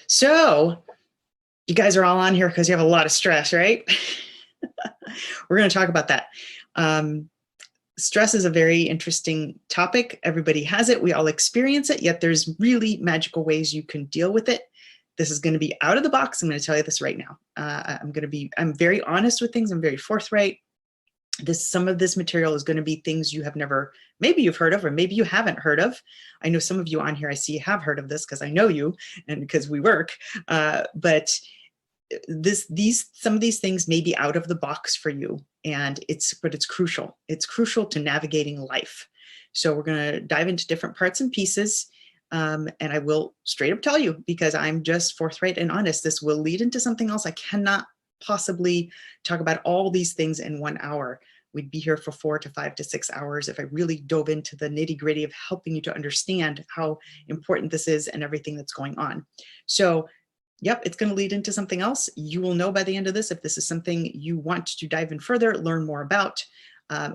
So you guys are all on here because you have a lot of stress, right? We're going to talk about that. Stress is a very interesting topic. Everybody has it. We all experience it, yet there's really magical ways you can deal with it. This is going to be out of the box. I'm going to tell you this right now. I'm very honest with things. I'm very forthright. Some of this material is going to be things you have never, maybe you've heard of, or maybe you haven't heard of. I know some of you on here, I see have heard of this because I know you and because we work, but some of these things may be out of the box for you, and it's crucial. It's crucial to navigating life. So we're going to dive into different parts and pieces. And I will straight up tell you, because I'm just forthright and honest, this will lead into something else. I cannot possibly talk about all these things in 1 hour. We'd be here for 4 to 5 to 6 hours if I really dove into the nitty-gritty of helping you to understand how important this is and everything that's going on. So yep, it's going to lead into something else. You will know by the end of this if this is something you want to dive in further, learn more about,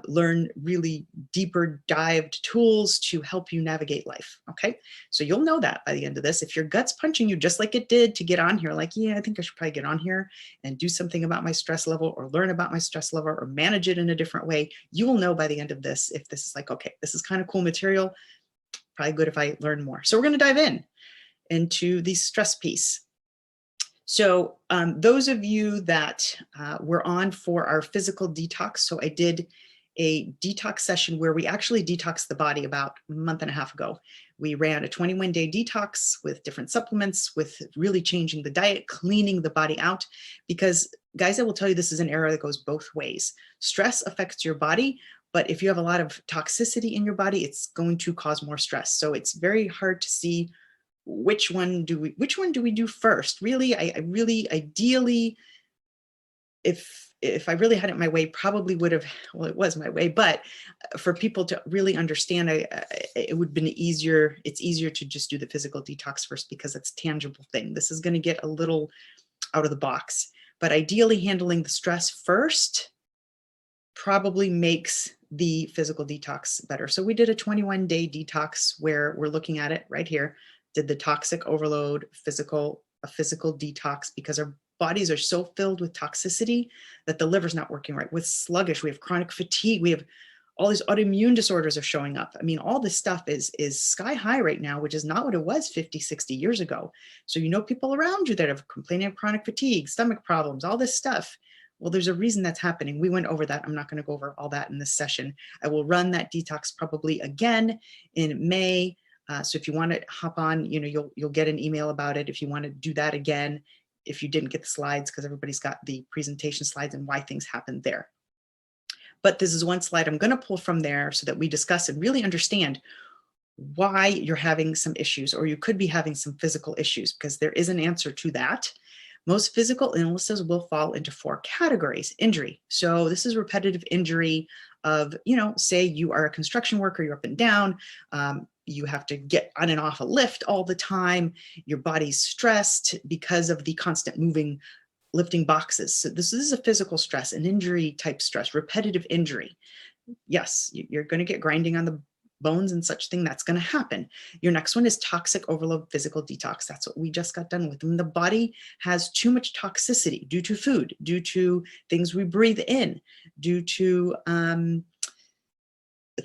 learn really deeper dived tools to help you navigate life. Okay, so you'll know that by the end of this. If your gut's punching you just like it did to get on here, like, yeah, I think I should probably get on here and do something about my stress level, or learn about my stress level, or manage it in a different way, you will know by the end of this if this is like, okay, this is kind of cool material, probably good if I learn more. So we're going to dive into the stress piece. So those of you that were on for our physical detox, so I did a detox session where we actually detoxed the body about a month and a half ago. We ran a 21-day detox with different supplements, with really changing the diet, cleaning the body out, because guys, I will tell you, this is an era that goes both ways. Stress affects your body, but if you have a lot of toxicity in your body, it's going to cause more stress. So it's very hard to see which one do we do first. Really, I really ideally, if I really had it my way, probably would have, well, it was my way, but for people to really understand, it would have been easier. It's easier to just do the physical detox first because it's a tangible thing. This is going to get a little out of the box, but ideally handling the stress first probably makes the physical detox better. So we did a 21-day detox where we're looking at it right here. Did the toxic overload, a physical detox, because our bodies are so filled with toxicity that the liver's not working right. We're sluggish, we have chronic fatigue, we have all these autoimmune disorders are showing up. I mean, all this stuff is sky high right now, which is not what it was 50, 60 years ago. So you know people around you that are complaining of chronic fatigue, stomach problems, all this stuff. Well, there's a reason that's happening. We went over that. I'm not going to go over all that in this session. I will run that detox probably again in May. So if you want to hop on, you'll get an email about it if you want to do that again, if you didn't get the slides, because everybody's got the presentation slides and why things happen there. But this is one slide I'm going to pull from there so that we discuss and really understand why you're having some issues, or you could be having some physical issues, because there is an answer to that. Most physical illnesses will fall into 4 categories. Injury. So this is repetitive injury of, say you are a construction worker, you're up and down, you have to get on and off a lift all the time, your body's stressed because of the constant moving, lifting boxes. So this is a physical stress, an injury type stress, repetitive injury. Yes, you're going to get grinding on the bones and such thing. That's going to happen. Your next one is toxic overload physical detox. That's what we just got done with. When the body has too much toxicity due to food, due to things we breathe in, due to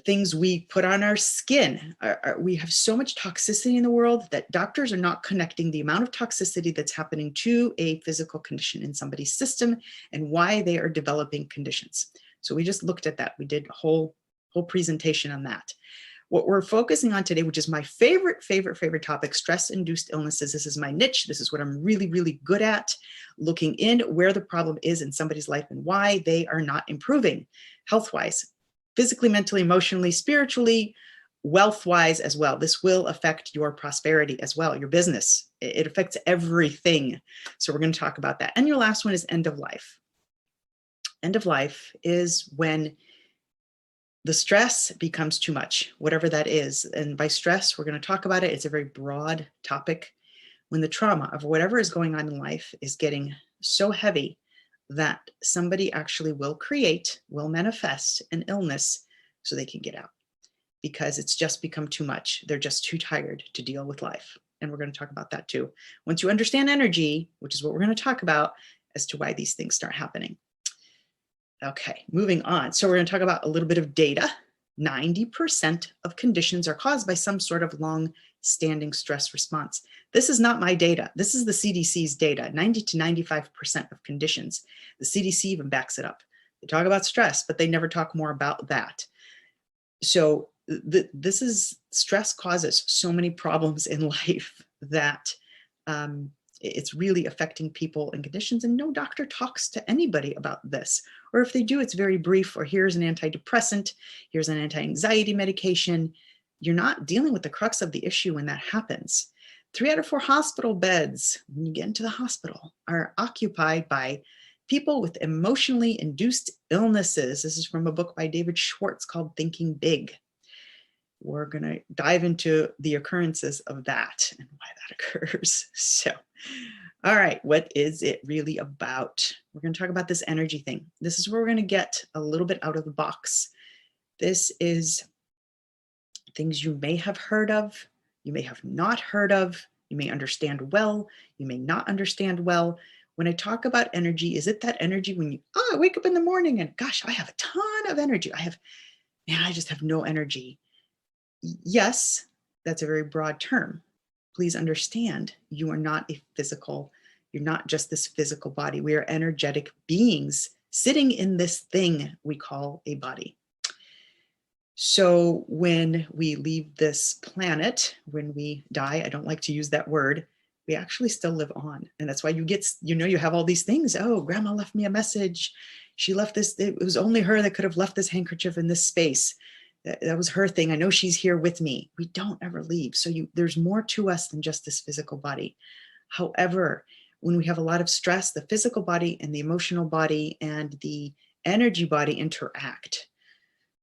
things we put on our skin. We have so much toxicity in the world that doctors are not connecting the amount of toxicity that's happening to a physical condition in somebody's system and why they are developing conditions. So we just looked at that. We did a whole presentation on that. What we're focusing on today, which is my favorite topic, stress-induced illnesses. This is my niche. This is what I'm really, really good at, looking in where the problem is in somebody's life and why they are not improving health-wise, physically, mentally, emotionally, spiritually, wealth-wise as well. This will affect your prosperity as well, your business. It affects everything. So we're going to talk about that. And your last one is end of life. End of life is when the stress becomes too much, whatever that is. And by stress, we're going to talk about it. It's a very broad topic. When the trauma of whatever is going on in life is getting so heavy that somebody actually will manifest an illness so they can get out, because it's just become too much. They're just too tired to deal with life. And we're going to talk about that too. Once you understand energy, which is what we're going to talk about, as to why these things start happening. Okay, moving on. So we're going to talk about a little bit of data. 90% of conditions are caused by some sort of long-standing stress response. This is not my data. This is the CDC's data. 90 to 95% of conditions. The CDC even backs it up. They talk about stress, but they never talk more about that. So this is, stress causes so many problems in life that it's really affecting people and conditions, and no doctor talks to anybody about this. Or if they do, it's very brief, or here's an antidepressant, here's an anti-anxiety medication. You're not dealing with the crux of the issue when that happens. 3 out of 4 hospital beds, when you get into the hospital, are occupied by people with emotionally induced illnesses. This is from a book by David Schwartz called Thinking Big. We're going to dive into the occurrences of that and why that occurs. So, all right, what is it really about? We're going to talk about this energy thing. This is where we're going to get a little bit out of the box. This is things you may have heard of, you may have not heard of, you may understand well, you may not understand well. When I talk about energy, is it that energy when you, I wake up in the morning and gosh, I have a ton of energy. I just have no energy. Yes, that's a very broad term. Please understand, you are not a physical, you're not just this physical body. We are energetic beings sitting in this thing we call a body. So when we leave this planet, when we die, I don't like to use that word, we actually still live on. And that's why you have all these things. Oh, grandma left me a message. She left this, it was only her that could have left this handkerchief in this space. That was her thing. I know she's here with me. We don't ever leave. So there's more to us than just this physical body. However, when we have a lot of stress, the physical body and the emotional body and the energy body interact.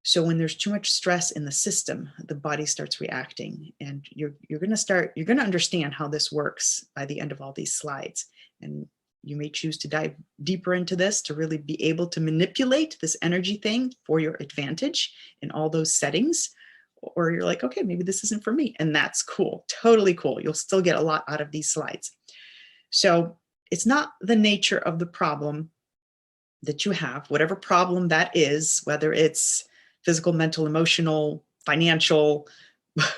So when there's too much stress in the system, the body starts reacting, and you're going to understand how this works by the end of all these slides. And you may choose to dive deeper into this to really be able to manipulate this energy thing for your advantage in all those settings. Or you're like, okay, maybe this isn't for me. And that's cool. Totally cool. You'll still get a lot out of these slides. So it's not the nature of the problem that you have, whatever problem that is, whether it's physical, mental, emotional, financial,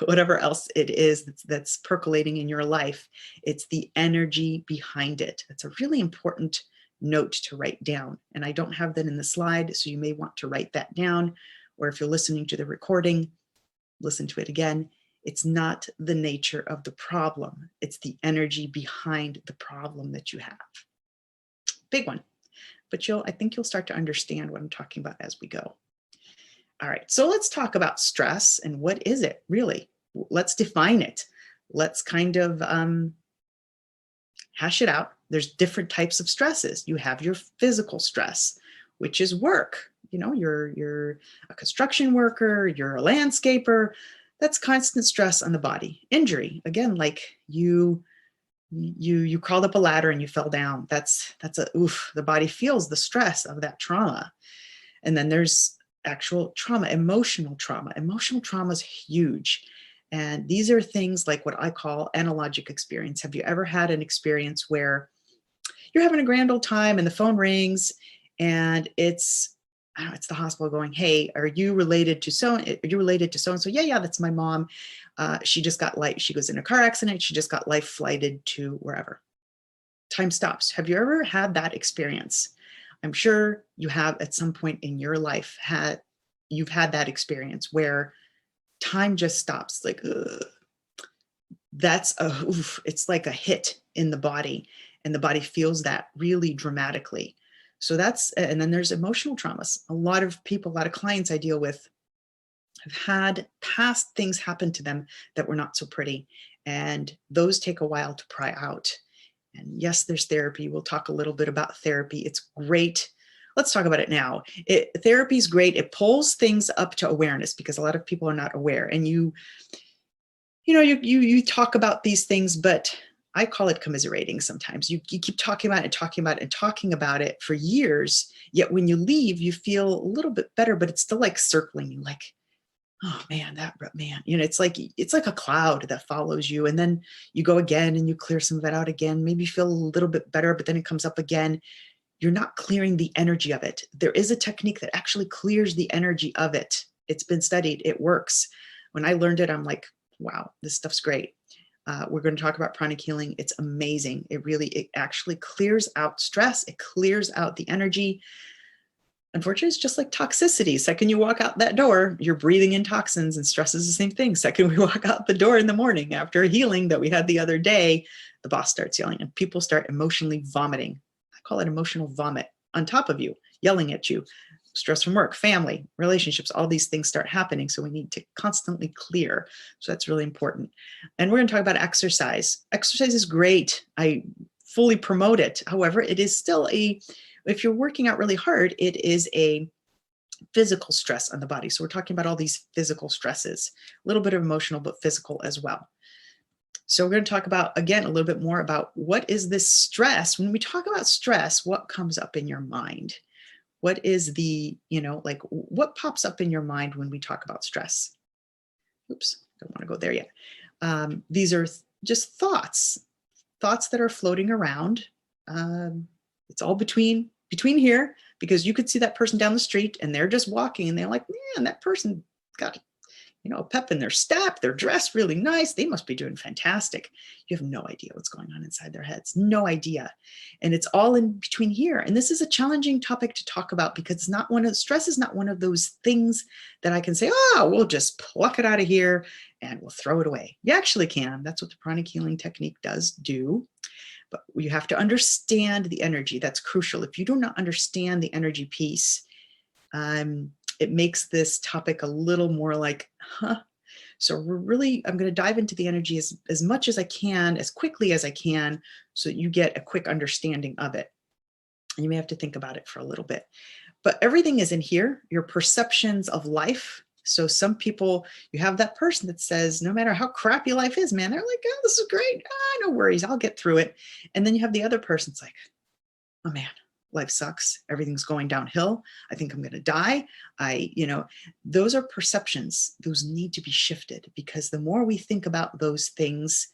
whatever else it is that's percolating in your life, it's the energy behind it. That's a really important note to write down. And I don't have that in the slide, so you may want to write that down, or if you're listening to the recording, listen to it again. It's not the nature of the problem. It's the energy behind the problem that you have. Big one. But I think you'll start to understand what I'm talking about as we go. All right, so let's talk about stress and what is it really? Let's define it. Let's kind of hash it out. There's different types of stresses. You have your physical stress, which is work. You know, you're a construction worker, you're a landscaper. That's constant stress on the body. Injury, again, like you crawled up a ladder and you fell down. That's a oof. The body feels the stress of that trauma. And then there's actual trauma, emotional trauma. Emotional trauma is huge. And these are things like what I call analogic experience. Have you ever had an experience where you're having a grand old time and the phone rings and it's the hospital going, hey, are you related to so-and-so? Yeah, that's my mom. She goes in a car accident. She just got life flighted to wherever. Time stops. Have you ever had that experience? I'm sure you have at some point in your life you've had that experience where time just stops. Like, ugh. It's like a hit in the body, and the body feels that really dramatically. So and then there's emotional traumas. A lot of clients I deal with have had past things happen to them that were not so pretty, and those take a while to pry out. And yes, there's therapy. We'll talk a little bit about therapy. It's great. Let's talk about it now. Therapy is great. It pulls things up to awareness because a lot of people are not aware. And you talk about these things, but I call it commiserating sometimes. You keep talking about it for years, yet when you leave, you feel a little bit better, but it's still like circling you, like, oh man, it's like a cloud that follows you. And then you go again and you clear some of it out again. Maybe you feel a little bit better, but then it comes up again. You're not clearing the energy of it. There is a technique that actually clears the energy of it. It's been studied. It works. When I learned it, I'm like, wow, this stuff's great. We're going to talk about pranic healing. It's amazing. It actually clears out stress. It clears out the energy. Unfortunately, it's just like toxicity. Second you walk out that door, you're breathing in toxins, and stress is the same thing. Second we walk out the door in the morning after a healing that we had the other day, the boss starts yelling and people start emotionally vomiting. I call it emotional vomit on top of you, yelling at you. Stress from work, family, relationships, all these things start happening. So we need to constantly clear. So that's really important. And we're going to talk about exercise. Exercise is great. I fully promote it. However, it is still if you're working out really hard, it is a physical stress on the body. So we're talking about all these physical stresses, a little bit of emotional, but physical as well. So we're going to talk about, again, a little bit more about what is this stress. When we talk about stress, what comes up in your mind? What is like what pops up in your mind when we talk about stress? Oops, don't want to go there yet. These are just thoughts that are floating around. It's all between here, because you could see that person down the street and they're just walking and they're like, man, that person got a pep in their step. They're dressed really nice. They must be doing fantastic. You have no idea what's going on inside their heads. No idea. And it's all in between here. And this is a challenging topic to talk about because stress is not one of those things that I can say, oh, we'll just pluck it out of here and we'll throw it away. You actually can. That's what the pranic healing technique does do. But you have to understand the energy. That's crucial. If you do not understand the energy piece, it makes this topic a little more like, huh? So I'm going to dive into the energy as much as I can, as quickly as I can, so that you get a quick understanding of it. And you may have to think about it for a little bit. But everything is in here, your perceptions of life. So some people, you have that person that says, no matter how crappy life is, man, they're like, oh, this is great. No worries, I'll get through it. And then you have the other person that's like, oh man, life sucks. Everything's going downhill. I think I'm going to die. Those are perceptions. Those need to be shifted, because the more we think about those things,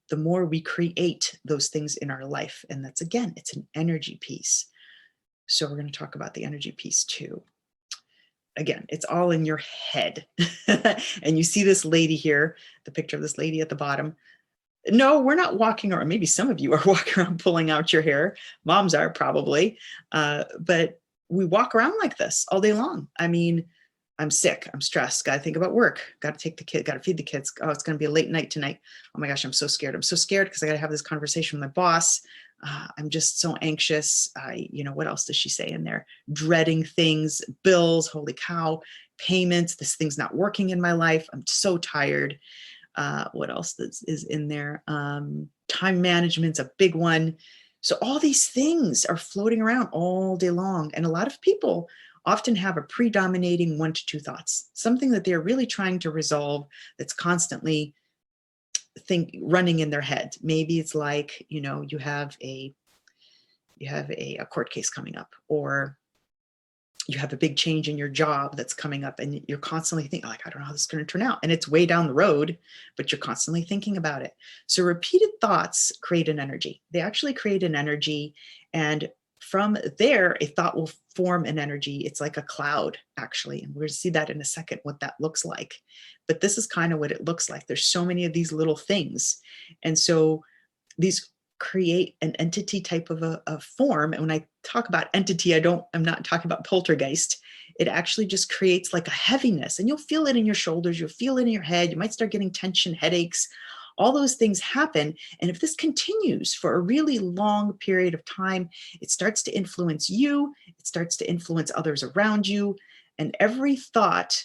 the more we create those things in our life. And that's, again, it's an energy piece. So we're going to talk about the energy piece too. Again, it's all in your head. And you see this lady here, the picture of this lady at the bottom. No, we're not walking around. Maybe some of you are walking around pulling out your hair. Moms are probably. But we walk around like this all day long. I mean, I'm sick. I'm stressed. Got to think about work. Got to take the kid. Got to feed the kids. Oh, it's going to be a late night tonight. Oh my gosh, I'm so scared. I'm so scared because I got to have this conversation with my boss. I'm just so anxious. What else does she say in there? Dreading things, bills. Holy cow, payments. This thing's not working in my life. I'm so tired. What else is in there? Time management's a big one. So all these things are floating around all day long. And a lot of people often have a predominating 1 to 2 thoughts, something that they're really trying to resolve that's constantly running in their head. Maybe it's like, you have a court case coming up, or you have a big change in your job that's coming up, and you're constantly thinking, like, I don't know how this is going to turn out. And it's way down the road, but you're constantly thinking about it. So repeated thoughts create an energy. They actually create an energy. And from there, a thought will form an energy. It's like a cloud, actually. And we're going to see that in a second, what that looks like. But this is kind of what it looks like. There's so many of these little things. And so these create an entity type of a form. And when I talk about entity, I'm not talking about poltergeist. It actually just creates like a heaviness, and you'll feel it in your shoulders. You'll feel it in your head. You might start getting tension, headaches. All those things happen. And if this continues for a really long period of time, it starts to influence you. It starts to influence others around you. And every thought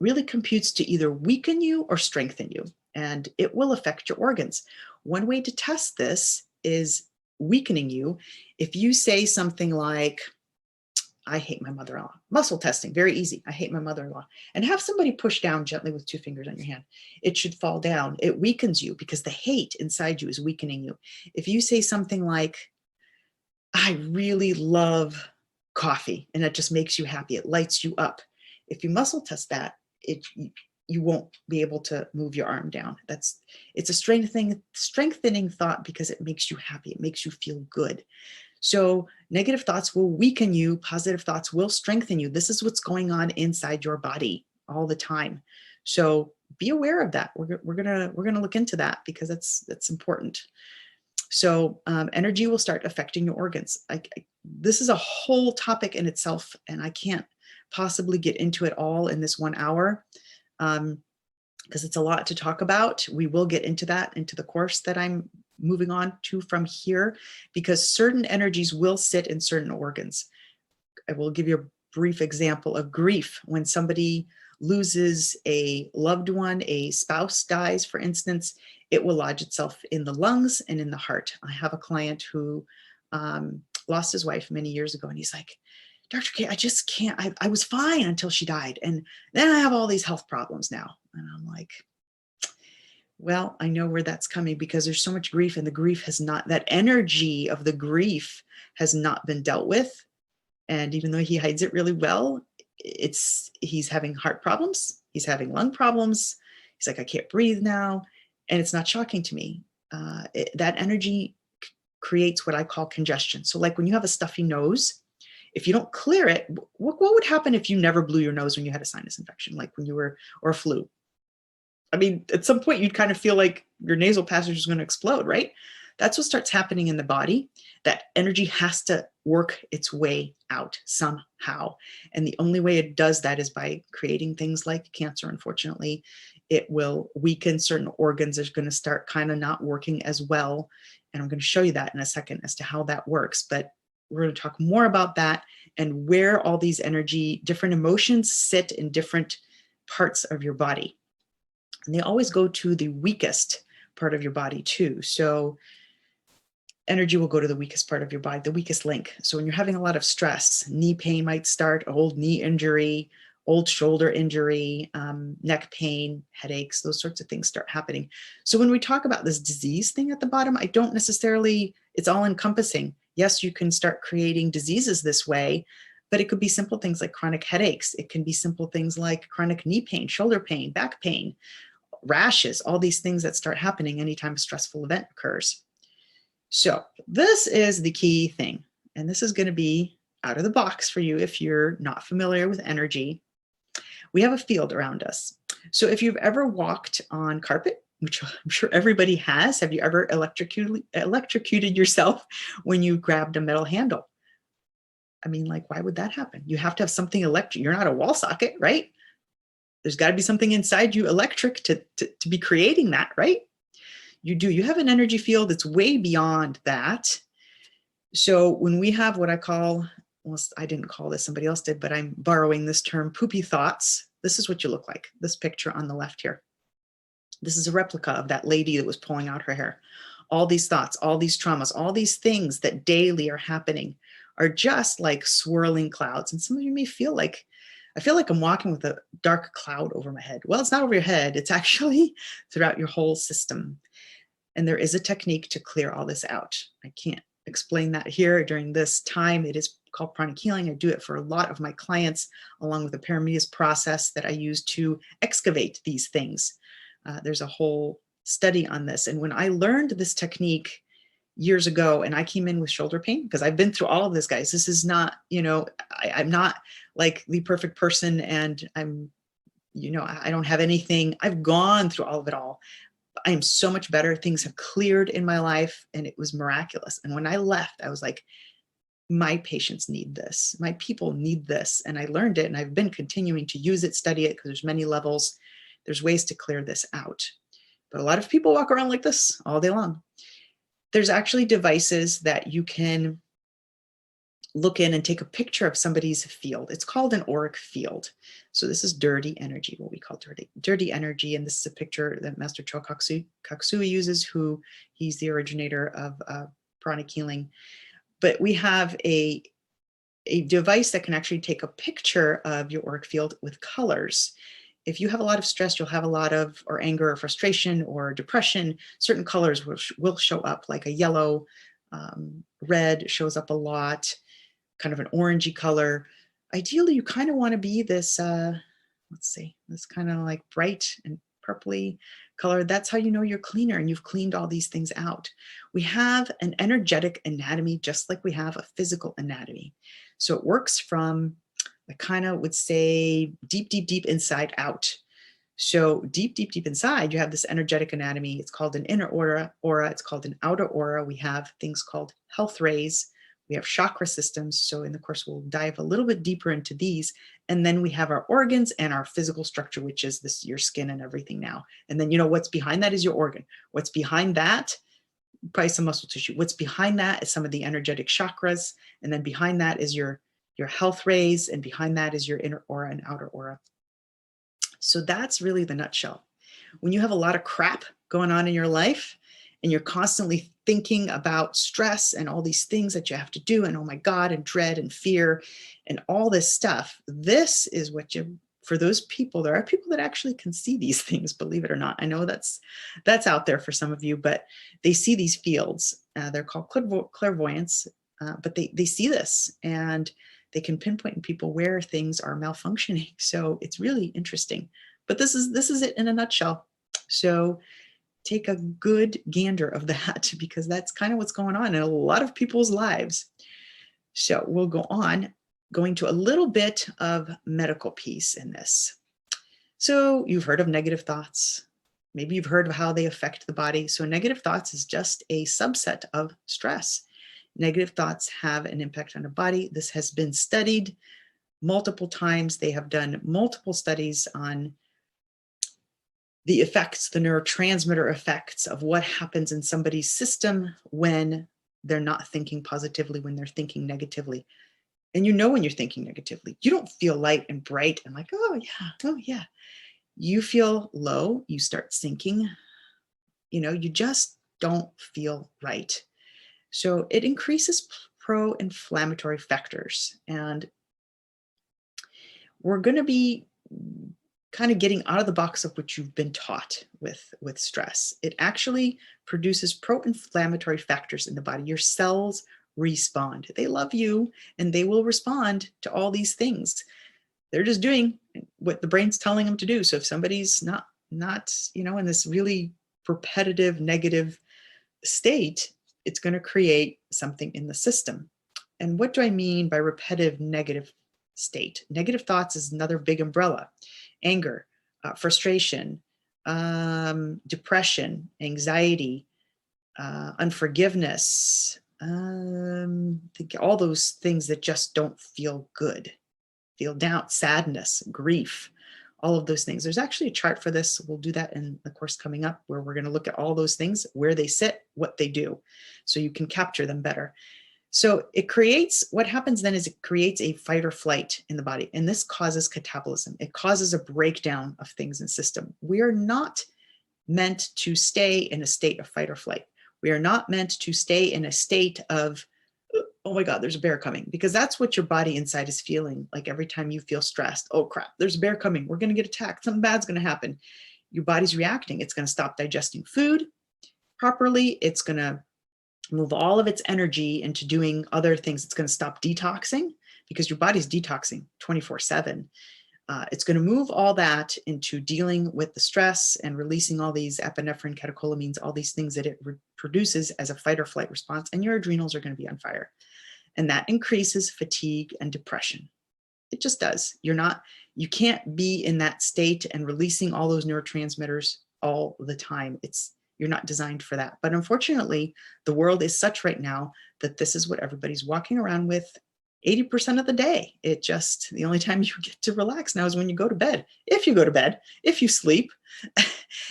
really computes to either weaken you or strengthen you. And it will affect your organs. One way to test this is weakening you. If you say something like, I hate my mother-in-law, muscle testing, very easy. I hate my mother-in-law. And have somebody push down gently with 2 fingers on your hand. It should fall down. It weakens you because the hate inside you is weakening you. If you say something like, I really love coffee, and it just makes you happy, it lights you up. If you muscle test that, you won't be able to move your arm down. It's a strengthening thought because it makes you happy. It makes you feel good. So negative thoughts will weaken you. Positive thoughts will strengthen you. This is what's going on inside your body all the time. So be aware of that. We're gonna look into that because that's important. So energy will start affecting your organs. This is a whole topic in itself, and I can't possibly get into it all in this 1 hour because it's a lot to talk about. We will get into that, into the course that I'm moving on to from here, because certain energies will sit in certain organs. I will give you a brief example of grief. When somebody loses a loved one, a spouse dies, for instance, it will lodge itself in the lungs and in the heart. I have a client who lost his wife many years ago, and he's like, Dr. K, I just can't, I was fine until she died. And then I have all these health problems now. And I'm like, well, I know where that's coming because there's so much grief, and the grief has not, that energy of the grief has not been dealt with. And even though he hides it really well, he's having heart problems. He's having lung problems. He's like, I can't breathe now. And it's not shocking to me. That energy creates what I call congestion. So like when you have a stuffy nose, if you don't clear it, what would happen if you never blew your nose when you had a sinus infection, like when you were, or a flu? I mean, at some point you'd kind of feel like your nasal passage is going to explode, right? That's what starts happening in the body. That energy has to work its way out somehow. And the only way it does that is by creating things like cancer, unfortunately. It will weaken certain organs. They're going to start kind of not working as well. And I'm going to show you that in a second as to how that works. But we're going to talk more about that and where all these different emotions sit in different parts of your body. And they always go to the weakest part of your body too. So energy will go to the weakest part of your body, the weakest link. So when you're having a lot of stress, knee pain might start, old knee injury, old shoulder injury, neck pain, headaches, those sorts of things start happening. So when we talk about this disease thing at the bottom, I don't necessarily, it's all encompassing. Yes, you can start creating diseases this way, but it could be simple things like chronic headaches. It can be simple things like chronic knee pain, shoulder pain, back pain, rashes, all these things that start happening anytime a stressful event occurs. So this is the key thing, and this is going to be out of the box for you if you're not familiar with energy. We have a field around us. So if you've ever walked on carpet, which I'm sure everybody has, have you ever electrocuted yourself when you grabbed a metal handle? I mean, like, why would that happen? You have to have something electric. You're not a wall socket, right? There's got to be something inside you electric to be creating that, right? You do. You have an energy field that's way beyond that. So when we have what I call, well, I didn't call this, somebody else did, but I'm borrowing this term, poopy thoughts. This is what you look like. This picture on the left here. This is a replica of that lady that was pulling out her hair. All these thoughts, all these traumas, all these things that daily are happening are just like swirling clouds. And some of you may feel like, I feel like I'm walking with a dark cloud over my head. Well, it's not over your head. It's actually throughout your whole system. And there is a technique to clear all this out. I can't explain that here during this time. It is called pranic healing. I do it for a lot of my clients, along with the Paramedes process that I use to excavate these things. There's a whole study on this. And when I learned this technique years ago, and I came in with shoulder pain, because I've been through all of this, guys. This is not, I'm not like the perfect person, and I'm, I don't have anything. I've gone through all of it all. I am so much better. Things have cleared in my life, and it was miraculous. And when I left, I was like, my patients need this. My people need this. And I learned it, and I've been continuing to use it, study it, because there's many levels. There's ways to clear this out. But a lot of people walk around like this all day long. There's actually devices that you can look in and take a picture of somebody's field. It's called an auric field. So this is dirty energy, what we call dirty energy. And this is a picture that Master Cho Kaksui uses, he's the originator of pranic healing. But we have a device that can actually take a picture of your auric field with colors. If you have a lot of stress, you'll have a lot of, or anger or frustration or depression, certain colors will show up, like a yellow, red shows up a lot, kind of an orangey color. Ideally, you kind of want to be this let's see, this kind of like bright and purpley color. That's how you know you're cleaner and you've cleaned all these things out. We have an energetic anatomy, just like we have a physical anatomy. So it works from, I kind of would say, deep, deep, deep inside out. So deep, deep, deep inside, you have this energetic anatomy. It's called an inner aura. It's called an outer aura. We have things called health rays. We have chakra systems. So in the course, we'll dive a little bit deeper into these. And then we have our organs and our physical structure, which is this, your skin and everything now. And then, what's behind that is your organ. What's behind that, probably some muscle tissue. What's behind that is some of the energetic chakras. And then behind that is your health rays. And behind that is your inner aura and outer aura. So that's really the nutshell. When you have a lot of crap going on in your life and you're constantly thinking about stress and all these things that you have to do, and oh my God, and dread and fear and all this stuff, this is what for those people, there are people that actually can see these things, believe it or not. I know that's out there for some of you, but they see these fields. They're called clairvoyance, but they see this and they can pinpoint in people where things are malfunctioning. So it's really interesting. But this is it in a nutshell. So take a good gander of that, because that's kind of what's going on in a lot of people's lives. So we'll go on, going to a little bit of medical piece in this. So you've heard of negative thoughts. Maybe you've heard of how they affect the body. So negative thoughts is just a subset of stress. Negative thoughts have an impact on the body. This has been studied multiple times. They have done multiple studies on the effects, the neurotransmitter effects of what happens in somebody's system when they're not thinking positively, when they're thinking negatively. And when you're thinking negatively, you don't feel light and bright and like, oh yeah. You feel low, you start sinking, you just don't feel right. So it increases pro-inflammatory factors. And we're going to be kind of getting out of the box of what you've been taught with stress. It actually produces pro-inflammatory factors in the body. Your cells respond. They love you and they will respond to all these things. They're just doing what the brain's telling them to do. So if somebody's not in this really repetitive negative state, it's going to create something in the system. And what do I mean by repetitive negative state? Negative thoughts is another big umbrella. Anger, frustration, depression, anxiety, unforgiveness, all those things that just don't feel good, feel down, sadness, grief, all of those things. There's actually a chart for this. We'll do that in the course coming up, where we're going to look at all those things, where they sit, what they do, so you can capture them better. So what happens then is it creates a fight or flight in the body. And this causes catabolism. It causes a breakdown of things in system. We are not meant to stay in a state of fight or flight. We are not meant to stay in a state of, oh my God, there's a bear coming, because that's what your body inside is feeling like every time you feel stressed. Oh crap, there's a bear coming. We're going to get attacked. Something bad's going to happen. Your body's reacting. It's going to stop digesting food properly. It's going to move all of its energy into doing other things. It's going to stop detoxing, because your body's detoxing 24/7. It's going to move all that into dealing with the stress and releasing all these epinephrine, catecholamines, all these things that it produces as a fight or flight response. And your adrenals are going to be on fire. And that increases fatigue and depression. It just does. You can't be in that state and releasing all those neurotransmitters all the time. You're not designed for that. But unfortunately, the world is such right now that this is what everybody's walking around with 80% of the day. The only time you get to relax now is when you go to bed. If you go to bed, if you sleep.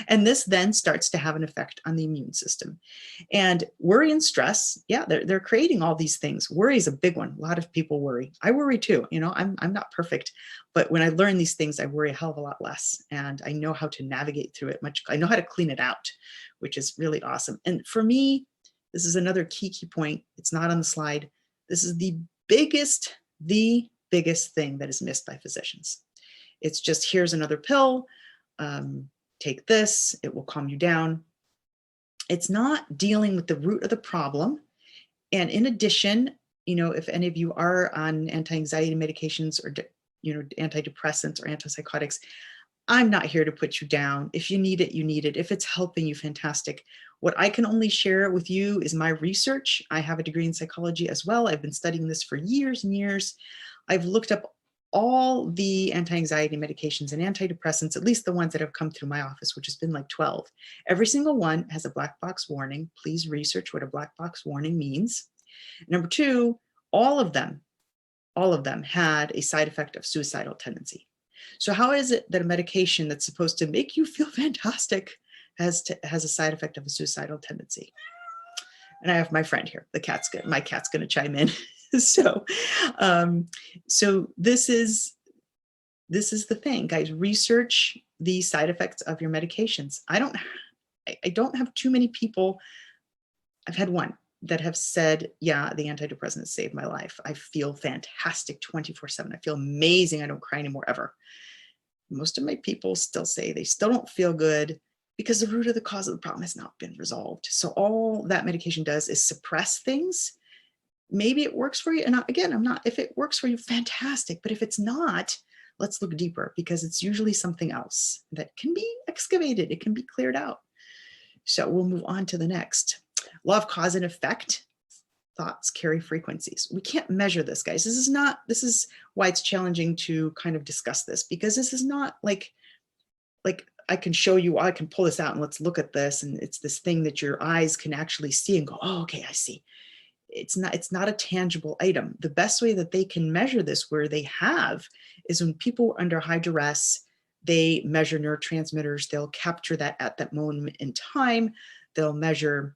And this then starts to have an effect on the immune system. And worry and stress, they're creating all these things. Worry is a big one. A lot of people worry. I worry too. I'm not perfect, but when I learn these things, I worry a hell of a lot less. And I know how to navigate through it I know how to clean it out, which is really awesome. And for me, this is another key point. It's not on the slide. This is the biggest thing that is missed by physicians. It's just, here's another pill. Take this, it will calm you down. It's not dealing with the root of the problem. And in addition, if any of you are on anti-anxiety medications or, antidepressants or antipsychotics. I'm not here to put you down. If you need it, you need it. If it's helping you, fantastic. What I can only share with you is my research. I have a degree in psychology as well. I've been studying this for years and years. I've looked up all the anti-anxiety medications and antidepressants, at least the ones that have come through my office, which has been like 12. Every single one has a black box warning. Please research what a black box warning means. Number two, all of them had a side effect of suicidal tendency. So how is it that a medication that's supposed to make you feel fantastic has a side effect of a suicidal tendency? And I have my friend here. My cat's going to chime in. So this is the thing, guys. Research the side effects of your medications. I don't have too many people. I've had one that have said, yeah, the antidepressants saved my life. I feel fantastic 24/7. I feel amazing. I don't cry anymore ever. Most of my people still say they still don't feel good because the root of the cause of the problem has not been resolved. So all that medication does is suppress things. Maybe it works for you. And again, if it works for you, fantastic. But if it's not, let's look deeper, because it's usually something else that can be excavated. It can be cleared out. So we'll move on to the next. Law of cause and effect. Thoughts carry frequencies. We can't measure this, guys. This is why it's challenging to kind of discuss this, because this is not like I can show you, I can pull this out and let's look at this. And it's this thing that your eyes can actually see and go, oh, okay, I see. It's not a tangible item. The best way that they can measure this, where they have, is when people are under high duress, they measure neurotransmitters. They'll capture that at that moment in time. They'll measure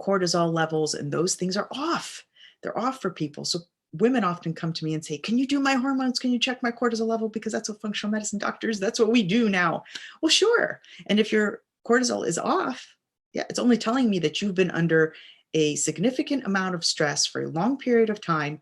cortisol levels, and those things are off. They're off for people. So women often come to me and say, can you do my hormones? Can you check my cortisol level? Because that's what functional medicine doctors, that's what we do now. Well, sure. And if your cortisol is off, yeah, it's only telling me that you've been under a significant amount of stress for a long period of time,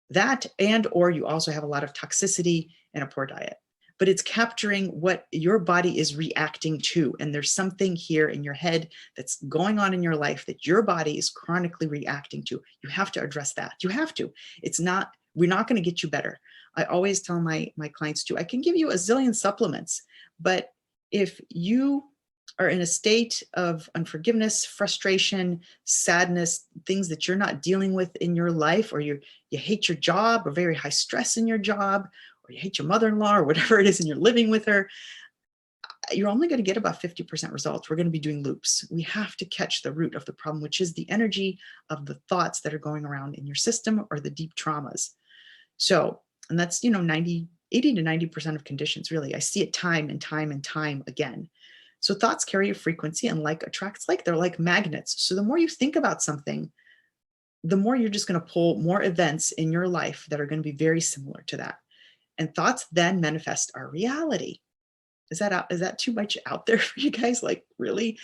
that or you also have a lot of toxicity and a poor diet. But it's capturing what your body is reacting to. And there's something here in your head that's going on in your life that your body is chronically reacting to. You have to address that. You have to. We're not going to get you better. I always tell my clients too, I can give you a zillion supplements, but if you are in a state of unforgiveness, frustration, sadness, things that you're not dealing with in your life, or you hate your job, or very high stress in your job, or you hate your mother-in-law, or whatever it is, and you're living with her, you're only going to get about 50% results. We're going to be doing loops. We have to catch the root of the problem, which is the energy of the thoughts that are going around in your system, or the deep traumas. So, and that's, 80 to 90% of conditions, really. I see it time and time and time again. So thoughts carry a frequency, and like attracts like. They're like magnets. So the more you think about something, the more you're just going to pull more events in your life that are going to be very similar to that. And thoughts then manifest our reality. Is that too much out there for you guys? Like, really?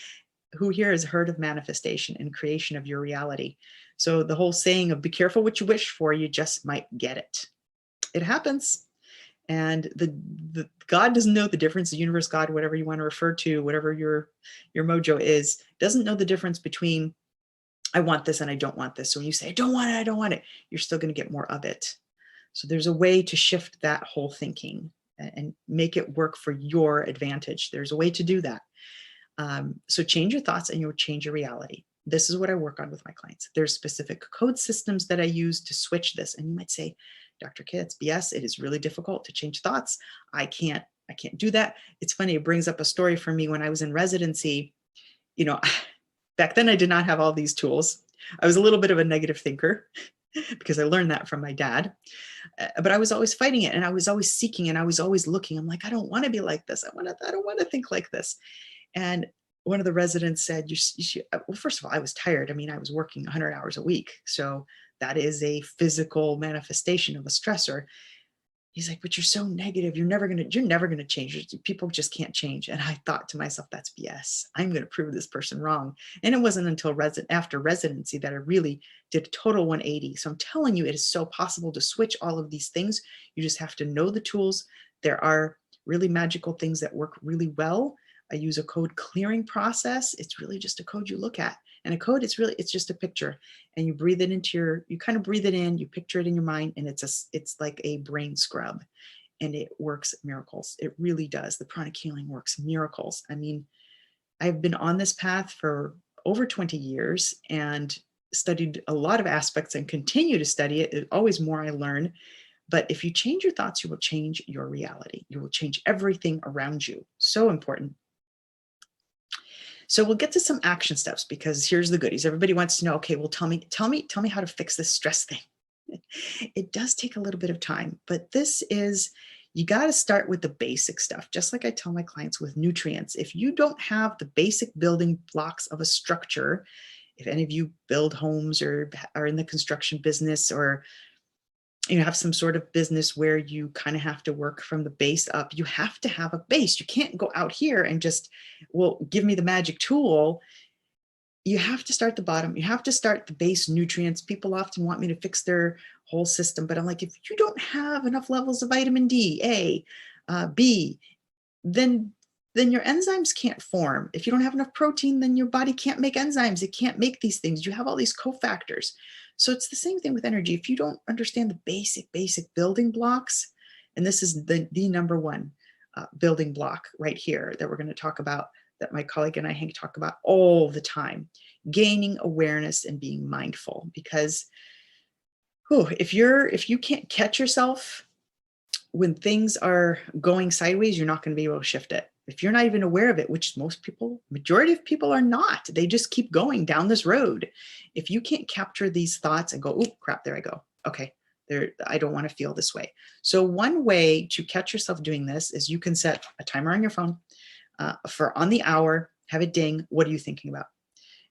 Who here has heard of manifestation and creation of your reality? So the whole saying of be careful what you wish for, you just might get it. It happens. And the God doesn't know the difference. The universe, God, whatever you want to refer to, whatever your mojo is, doesn't know the difference between I want this and I don't want this. So when you say, I don't want it, you're still going to get more of it. So there's a way to shift that whole thinking and make it work for your advantage. There's a way to do that. So change your thoughts and you'll change your reality. This is what I work on with my clients. There's specific code systems that I use to switch this. And you might say, Dr. Kidd, BS, it is really difficult to change thoughts. I can't do that. It's funny, it brings up a story for me when I was in residency. Back then I did not have all these tools. I was a little bit of a negative thinker because I learned that from my dad. But I was always fighting it, and I was always seeking, and I was always looking. I'm like, I don't want to be like this. I don't want to think like this. And one of the residents said, you should, well, first of all, I was tired. I mean, I was working 100 hours a week. So that is a physical manifestation of a stressor. He's like, but you're so negative. You're never going to change. People just can't change. And I thought to myself, that's BS. I'm going to prove this person wrong. And it wasn't until after residency that I really did a total 180. So I'm telling you, it is so possible to switch all of these things. You just have to know the tools. There are really magical things that work really well. I use a code clearing process. It's really just a code you look at. And a code, it's just a picture, and you breathe it you kind of breathe it in, you picture it in your mind, and it's like a brain scrub. and it works miracles. It really does. The pranic healing works miracles. I mean, I've been on this path for over 20 years and studied a lot of aspects and continue to study it. There's always more I learn. But if you change your thoughts, you will change your reality. You will change everything around you. So important. So we'll get to some action steps, because here's the goodies. Everybody wants to know, okay, well, tell me how to fix this stress thing. It does take a little bit of time, but this is, you got to start with the basic stuff. Just like I tell my clients with nutrients, if you don't have the basic building blocks of a structure, if any of you build homes or are in the construction business, or you have some sort of business where you kind of have to work from the base up, you have to have a base. You can't go out here and just, well, give me the magic tool. You have to start the bottom. You have to start the base nutrients. People often want me to fix their whole system, but I'm like, if you don't have enough levels of vitamin D, B, then your enzymes can't form. If you don't have enough protein, then your body can't make enzymes. It can't make these things. You have all these cofactors. So it's the same thing with energy. If you don't understand the basic building blocks, and this is the number one building block right here that we're going to talk about, that my colleague and I talk about all the time, gaining awareness and being mindful. Because if you can't catch yourself when things are going sideways, you're not going to be able to shift it. If you're not even aware of it, which majority of people are not, they just keep going down this road. If you can't capture these thoughts and go, oh crap, there I go. Okay, I don't want to feel this way. So one way to catch yourself doing this is you can set a timer on your phone for on the hour, have it ding. What are you thinking about?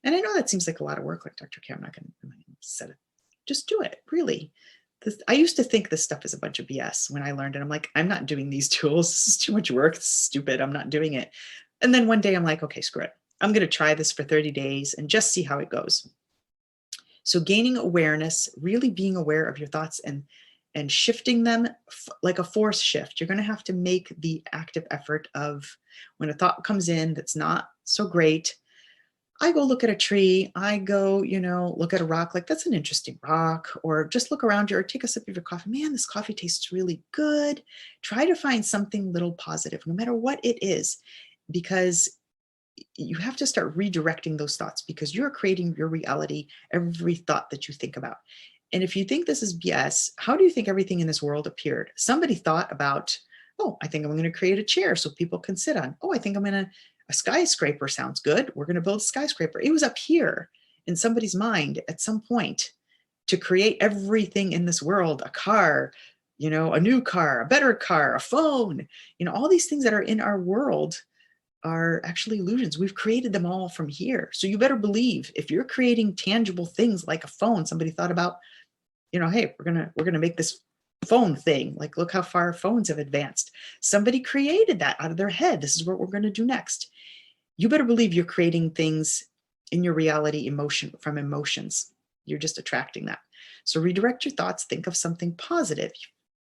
And I know that seems like a lot of work, like Dr. K, I'm not going to set it. Just do it, really. I used to think this stuff is a bunch of BS when I learned it. I'm like, I'm not doing these tools. This is too much work. It's stupid. I'm not doing it. And then one day I'm like, okay, screw it. I'm going to try this for 30 days and just see how it goes. So gaining awareness, really being aware of your thoughts and shifting them like a force shift. You're going to have to make the active effort of, when a thought comes in that's not so great, I go look at a tree, I go, look at a rock, like that's an interesting rock, or just look around you or take a sip of your coffee. Man, this coffee tastes really good. Try to find something little positive, no matter what it is, because you have to start redirecting those thoughts, because you're creating your reality, every thought that you think about. And if you think this is BS, how do you think everything in this world appeared? Somebody thought about, oh, I think I'm going to create a chair so people can sit on. Oh, I think a skyscraper sounds good. We're going to build a skyscraper. It was up here in somebody's mind at some point to create everything in this world, a car, a new car, a better car, a phone, all these things that are in our world are actually illusions. We've created them all from here. So you better believe if you're creating tangible things like a phone, somebody thought about, hey, we're going to make this phone thing. Like, look how far phones have advanced. Somebody created that out of their head. This is what we're going to do next. You better believe you're creating things in your reality from emotions. You're just attracting that. So redirect your thoughts. Think of something positive.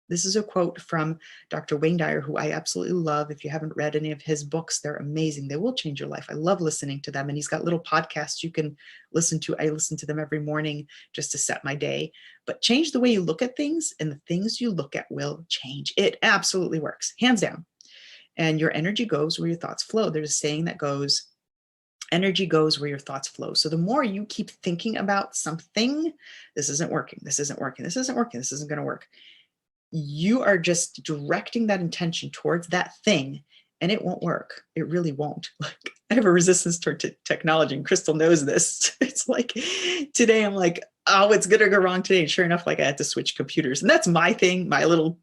This is a quote from Dr. Wayne Dyer, who I absolutely love. If you haven't read any of his books, they're amazing. They will change your life. I love listening to them. And he's got little podcasts you can listen to. I listen to them every morning just to set my day. But change the way you look at things, and the things you look at will change. It absolutely works, hands down. And your energy goes where your thoughts flow. There's a saying that goes, energy goes where your thoughts flow. So the more you keep thinking about something, this isn't working, this isn't working, this isn't working, this isn't going to work, you are just directing that intention towards that thing, and it won't work. It really won't. Like, I have a resistance toward technology, and Crystal knows this. It's like today I'm like, oh, it's going to go wrong today. And sure enough, like I had to switch computers. And that's my thing, my little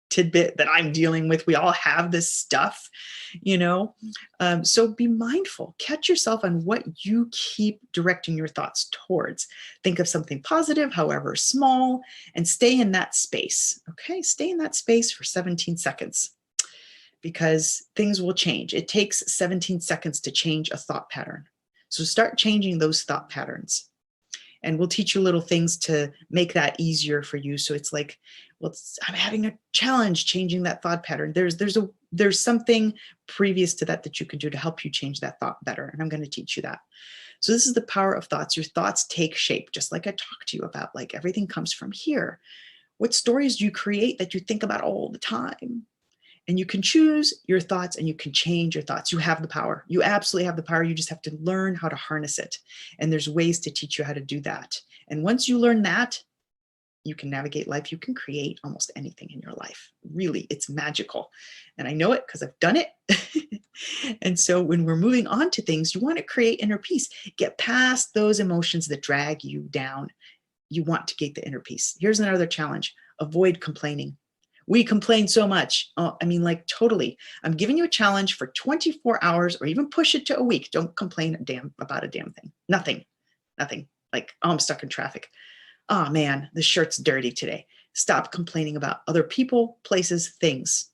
tidbit that I'm dealing with. We all have this stuff, so be mindful, catch yourself on what you keep directing your thoughts towards. Think of something positive, however small, and stay in that space. Okay, stay in that space for 17 seconds, because things will change. It takes 17 seconds to change a thought pattern. So start changing those thought patterns. And we'll teach you little things to make that easier for you. So it's like, well, I'm having a challenge changing that thought pattern. There's something previous to that you can do to help you change that thought better. And I'm going to teach you that. So this is the power of thoughts. Your thoughts take shape, just like I talked to you about, like everything comes from here. What stories do you create that you think about all the time? And you can choose your thoughts and you can change your thoughts. You have the power. You absolutely have the power. You just have to learn how to harness it. And there's ways to teach you how to do that. And once you learn that, you can navigate life. You can create almost anything in your life. Really, it's magical. And I know it because I've done it. And so when we're moving on to things, you want to create inner peace. Get past those emotions that drag you down. You want to get the inner peace. Here's another challenge. Avoid complaining. We complain so much. Oh, I mean, like totally. I'm giving you a challenge for 24 hours or even push it to a week. Don't complain about a damn thing. Nothing. Like, oh, I'm stuck in traffic. Oh man, the shirt's dirty today. Stop complaining about other people, places, things.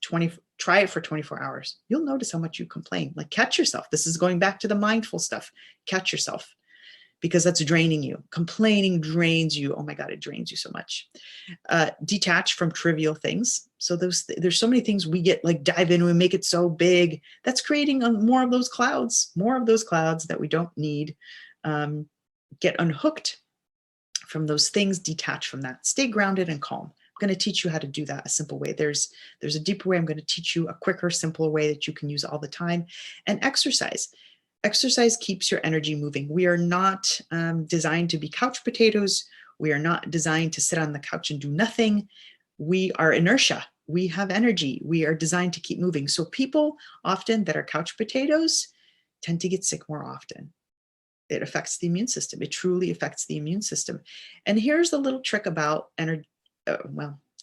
Try it for 24 hours. You'll notice how much you complain. Like, catch yourself. This is going back to the mindful stuff. Catch yourself, because that's draining you. Complaining drains you. Oh my God, it drains you so much. Detach from trivial things. So there's so many things we get like dive into and make it so big. That's creating more of those clouds that we don't need. Get unhooked from those things, detach from that. Stay grounded and calm. I'm going to teach you how to do that a simple way. There's a deeper way. I'm going to teach you a quicker, simpler way that you can use all the time. And exercise. Exercise keeps your energy moving. We are not designed to be couch potatoes. We are not designed to sit on the couch and do nothing. We are inertia. We have energy. We are designed to keep moving. So people often that are couch potatoes tend to get sick more often. It affects the immune system. It truly affects the immune system. And here's the little trick about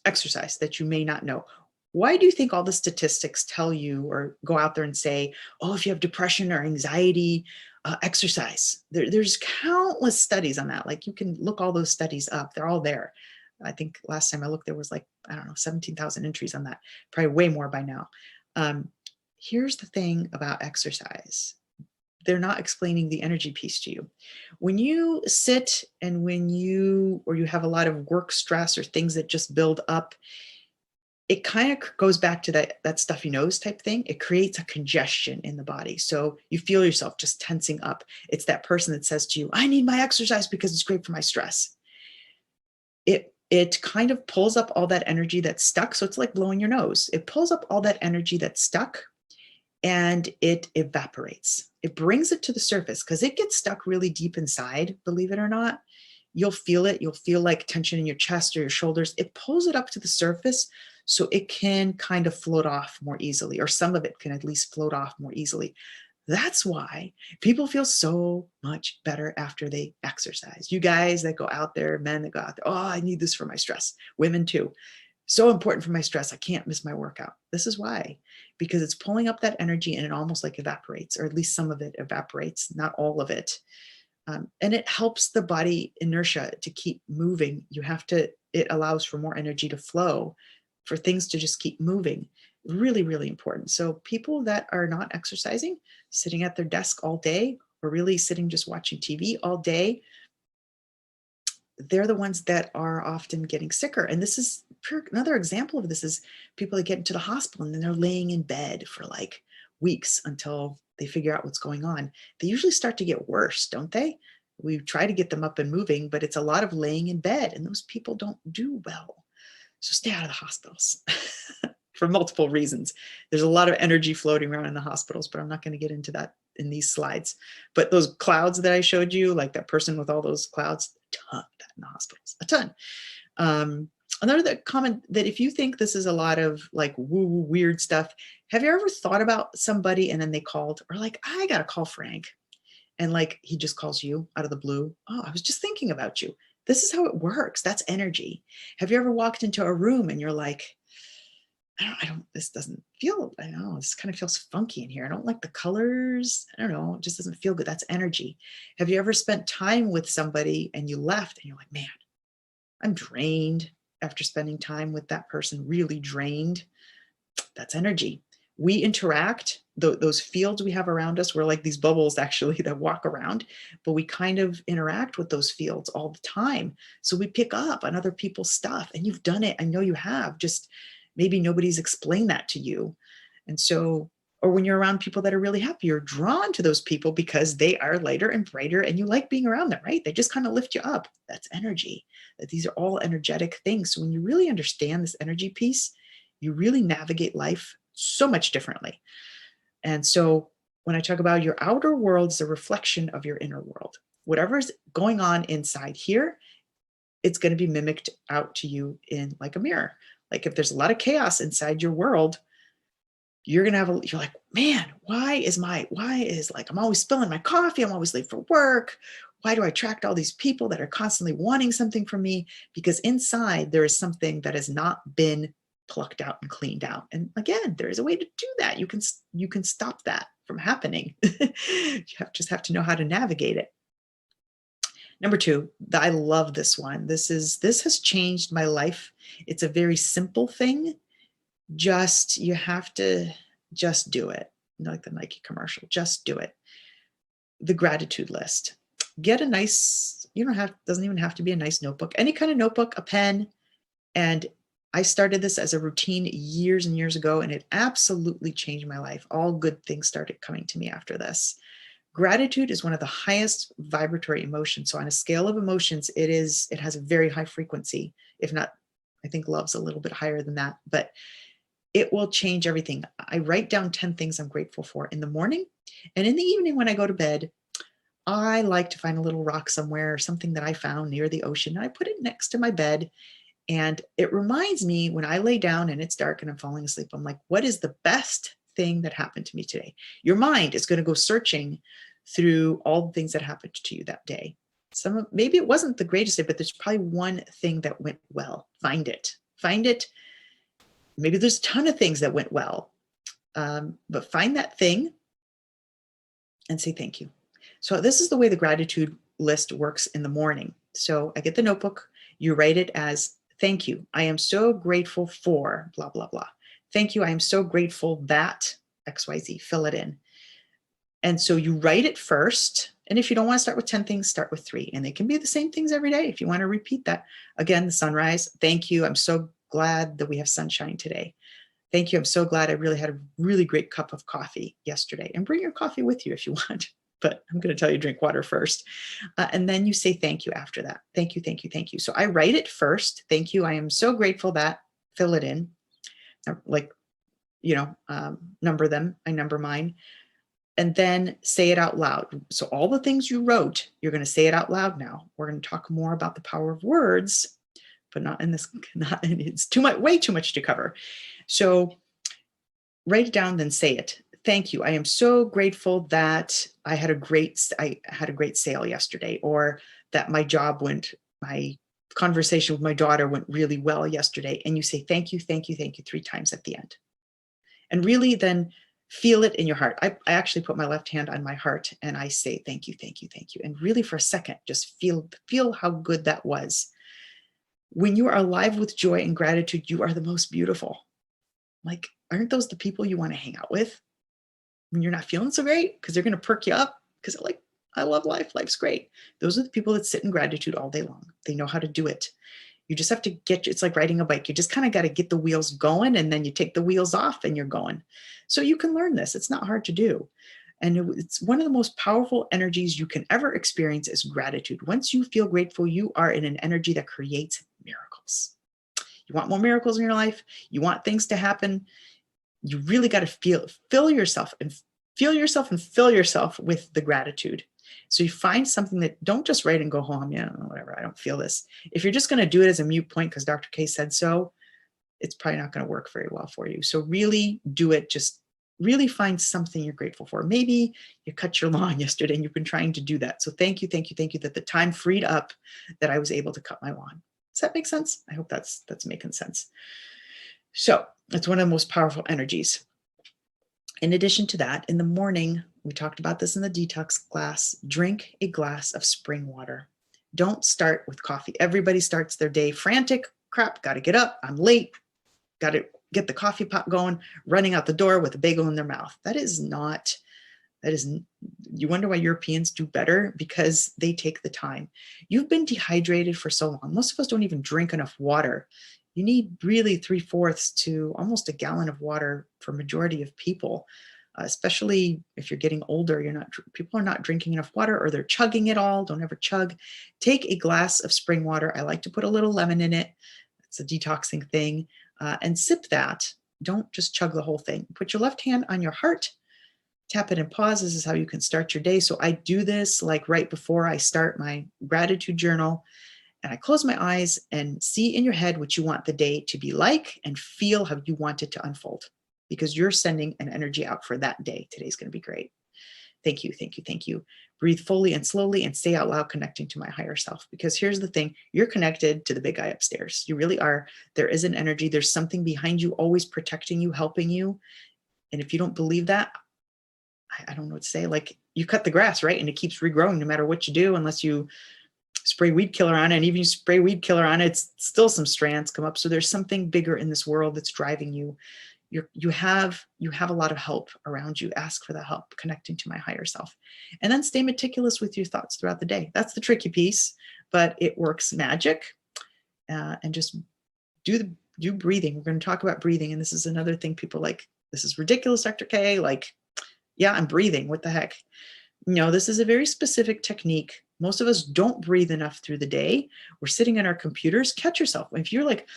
exercise that you may not know. Why do you think all the statistics tell you or go out there and say, oh, if you have depression or anxiety, exercise? There's countless studies on that. Like, you can look all those studies up. They're all there. I think last time I looked, there was like, 17,000 entries on that. Probably way more by now. Here's the thing about exercise. They're not explaining the energy piece to you. When you sit and you have a lot of work stress or things that just build up, it kind of goes back to that stuffy nose type thing. It creates a congestion in the body. So you feel yourself just tensing up. It's that person that says to you, I need my exercise because it's great for my stress. It kind of pulls up all that energy that's stuck. So it's like blowing your nose. It pulls up all that energy that's stuck and it evaporates. It brings it to the surface because it gets stuck really deep inside, believe it or not. You'll feel it. You'll feel like tension in your chest or your shoulders. It pulls it up to the surface so it can kind of float off more easily, or some of it can at least float off more easily. That's why people feel so much better after they exercise. You guys that go out there, men that go out there, oh, I need this for my stress. Women too. So important for my stress. I can't miss my workout. This is why, because it's pulling up that energy and it almost like evaporates, or at least some of it evaporates, not all of it. And it helps the body inertia to keep moving. It allows for more energy to flow, for things to just keep moving. Really, really important. So people that are not exercising, sitting at their desk all day, or really sitting just watching TV all day, they're the ones that are often getting sicker. And this is another example of this is people that get into the hospital and then they're laying in bed for like weeks until they figure out what's going on. They usually start to get worse, don't they? We try to get them up and moving, but it's a lot of laying in bed, and those people don't do well. So stay out of the hospitals for multiple reasons. There's a lot of energy floating around in the hospitals, but I'm not going to get into that in these slides. But those clouds that I showed you, like that person with all those clouds, a ton of that in the hospitals, a ton. Another comment that if you think this is a lot of like woo weird stuff, have you ever thought about somebody and then they called, or like, I got to call Frank, and like he just calls you out of the blue? Oh, I was just thinking about you. This is how it works. That's energy. Have you ever walked into a room and you're like, this doesn't feel, I don't know, this kind of feels funky in here. I don't like the colors. I don't know, it just doesn't feel good. That's energy. Have you ever spent time with somebody and you left and you're like, man, I'm drained after spending time with that person, really drained? That's energy. We interact, those fields we have around us, we're like these bubbles actually that walk around, but we kind of interact with those fields all the time. So we pick up on other people's stuff, and you've done it. I know you have, just maybe nobody's explained that to you. And so, or when you're around people that are really happy, you're drawn to those people because they are lighter and brighter and you like being around them, right? They just kind of lift you up. That's energy. These are all energetic things. So when you really understand this energy piece, you really navigate life so much differently. And so when I talk about your outer world is a reflection of your inner world, whatever's going on inside here, it's going to be mimicked out to you in like a mirror. Like if there's a lot of chaos inside your world, you're going to you're like, man, why is like, I'm always spilling my coffee. I'm always late for work. Why do I attract all these people that are constantly wanting something from me? Because inside there is something that has not been plucked out and cleaned out. And again, there is a way to do that. You can stop that from happening. You just have to know how to navigate it. Number two, I love this one. This has changed my life. It's a very simple thing. You have to just do it. Like the Nike commercial, just do it. The gratitude list. Get a nice, doesn't even have to be a nice notebook, any kind of notebook, a pen. And I started this as a routine years and years ago, and it absolutely changed my life. All good things started coming to me after this. Gratitude is one of the highest vibratory emotions. So on a scale of emotions, it has a very high frequency. If not, I think love's a little bit higher than that, but it will change everything. I write down 10 things I'm grateful for in the morning, and in the evening when I go to bed, I like to find a little rock somewhere or something that I found near the ocean. And I put it next to my bed, and it reminds me when I lay down and it's dark and I'm falling asleep, I'm like, what is the best thing that happened to me today? Your mind is going to go searching through all the things that happened to you that day. Maybe it wasn't the greatest day, but there's probably one thing that went well. Find it. Maybe there's a ton of things that went well, but find that thing and say thank you. So this is the way the gratitude list works in the morning. So I get the notebook. You write it as, thank you. I am so grateful for blah, blah, blah. Thank you. I am so grateful that XYZ, fill it in. And so you write it first. And if you don't want to start with 10 things, start with 3. And they can be the same things every day if you want to repeat that. Again, the sunrise. Thank you. I'm so glad that we have sunshine today. Thank you. I'm so glad I really had a really great cup of coffee yesterday. And bring your coffee with you if you want. But I'm going to tell you drink water first. And then you say thank you after that. Thank you, thank you, thank you. So I write it first. Thank you. I am so grateful that, fill it in. Like, number them. I number mine. And then say it out loud. So all the things you wrote, you're going to say it out loud now. We're going to talk more about the power of words, but it's way too much to cover. So write it down, then say it. Thank you. I am so grateful that I had a great sale yesterday, or that my conversation with my daughter went really well yesterday. And you say, thank you, thank you, thank you 3 times at the end. And really then feel it in your heart. I actually put my left hand on my heart and I say, thank you, thank you, thank you. And really for a second, just feel how good that was. When you are alive with joy and gratitude, you are the most beautiful. Like, aren't those the people you want to hang out with when you're not feeling so great? Because they're going to perk you up because they're like, I love life. Life's great. Those are the people that sit in gratitude all day long. They know how to do it. You just have to it's like riding a bike. You just kind of got to get the wheels going, and then you take the wheels off and you're going. So you can learn this. It's not hard to do. And it's one of the most powerful energies you can ever experience is gratitude. Once you feel grateful, you are in an energy that creates miracles. You want more miracles in your life? You want things to happen? You really got to fill yourself with the gratitude. So you find something that, don't just write and go home, whatever, I don't feel this. If you're just going to do it as a mute point because Dr. K said so, it's probably not going to work very well for you. So really do it. Just really find something you're grateful for. Maybe you cut your lawn yesterday and you've been trying to do that. So thank you that the time freed up that I was able to cut my lawn. Does that make sense? I hope that's making sense. So it's one of the most powerful energies. In addition to that, in the morning, we talked about this in the detox class, drink a glass of spring water. Don't start with coffee. Everybody starts their day frantic, crap, got to get up, I'm late, got to get the coffee pot going, running out the door with a bagel in their mouth. You wonder why Europeans do better, because they take the time. You've been dehydrated for so long. Most of us don't even drink enough water. You need really 3/4 to almost a gallon of water for majority of people, especially if you're getting older. People are not drinking enough water, or they're chugging it all. Don't ever chug. Take a glass of spring water. I like to put a little lemon in it. It's a detoxing thing, and sip that. don't just chug the whole thing. Put your left hand on your heart, tap it and pause. This is how you can start your day. So I do this like right before I start my gratitude journal. And I close my eyes and see in your head what you want the day to be like and feel how you want it to unfold, because you're sending an energy out for that day. Today's going to be great. Thank you, thank you, thank you. Breathe fully and slowly and say out loud, connecting to my higher self. Because here's the thing, you're connected to the big guy upstairs. You really are. There is an energy. There's something behind you, always protecting you, helping you. And if you don't believe that, I don't know what to say. Like, you cut the grass, right? And it keeps regrowing no matter what you do, unless you spray weed killer on it. And even you spray weed killer on it, it's still some strands come up. So there's something bigger in this world that's driving you. You have a lot of help around you. Ask for the help, connecting to my higher self. And then stay meticulous with your thoughts throughout the day. That's the tricky piece, but it works magic. And just do breathing. We're going to talk about breathing. And this is another thing people like, this is ridiculous, Dr. K. Like, yeah, I'm breathing. What the heck? No, this is a very specific technique. Most of us don't breathe enough through the day. We're sitting on our computers. Catch yourself. If you're like,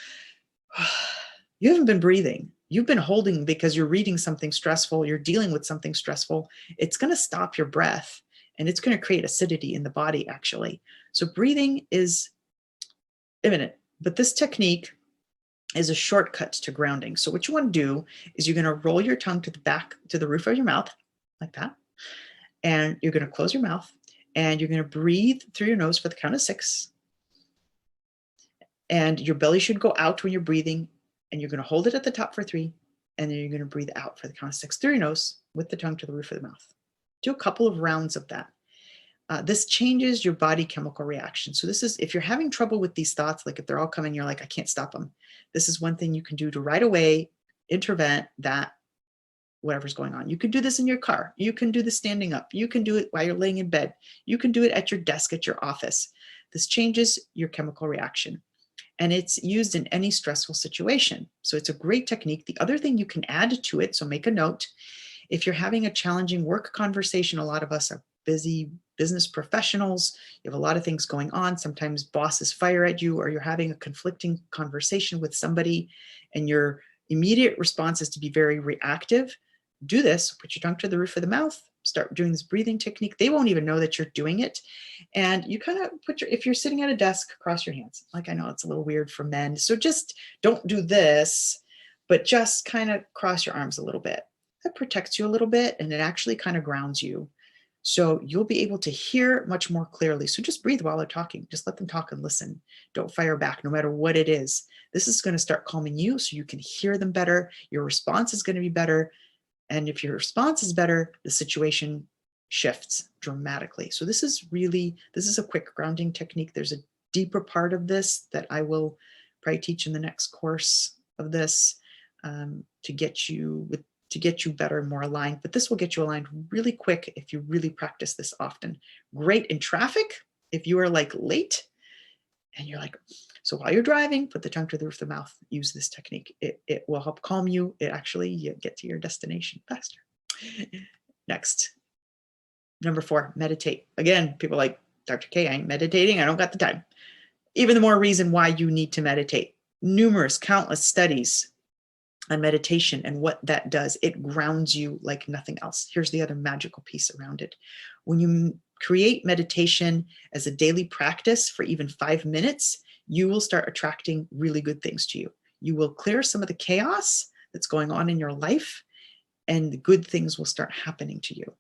you haven't been breathing, you've been holding because you're reading something stressful, you're dealing with something stressful, it's going to stop your breath and it's going to create acidity in the body, actually. So breathing is imminent, but this technique is a shortcut to grounding. So what you want to do is you're going to roll your tongue to the back, to the roof of your mouth, like that. And you're going to close your mouth and you're going to breathe through your nose for the count of 6. And your belly should go out when you're breathing. And you're going to hold it at the top for 3. And then you're going to breathe out for the count of 6 through your nose with the tongue to the roof of the mouth. Do a couple of rounds of that. This changes your body chemical reaction. So this is, if you're having trouble with these thoughts, like if they're all coming, you're like, I can't stop them. This is one thing you can do to right away intervent that whatever's going on. You can do this in your car. You can do this standing up. You can do it while you're laying in bed. You can do it at your desk, at your office. This changes your chemical reaction. And it's used in any stressful situation. So it's a great technique. The other thing you can add to it, so make a note, if you're having a challenging work conversation, a lot of us are busy business professionals, you have a lot of things going on. Sometimes bosses fire at you, or you're having a conflicting conversation with somebody and your immediate response is to be very reactive. Do this, put your tongue to the roof of the mouth, start doing this breathing technique. They won't even know that you're doing it. And you kind of put if you're sitting at a desk, cross your hands. Like, I know it's a little weird for men. So just don't do this, but just kind of cross your arms a little bit. That protects you a little bit and it actually kind of grounds you. So you'll be able to hear much more clearly. So just breathe while they're talking. Just let them talk and listen. Don't fire back, no matter what it is. This is going to start calming you so you can hear them better. Your response is going to be better. And if your response is better, the situation shifts dramatically. So this is a quick grounding technique. There's a deeper part of this that I will probably teach in the next course of this to get you better and more aligned. But this will get you aligned really quick if you really practice this often. Great in traffic. If you are like late and you're like, so while you're driving, put the tongue to the roof of the mouth, use this technique. It will help calm you. You get to your destination faster. Next, number 4, meditate. Again, people are like, Dr. K, I ain't meditating. I don't got the time. Even the more reason why you need to meditate. Numerous, countless studies on meditation and what that does. It grounds you like nothing else. Here's the other magical piece around it. When you create meditation as a daily practice for even 5 minutes, you will start attracting really good things to you. You will clear some of the chaos that's going on in your life, and the good things will start happening to you.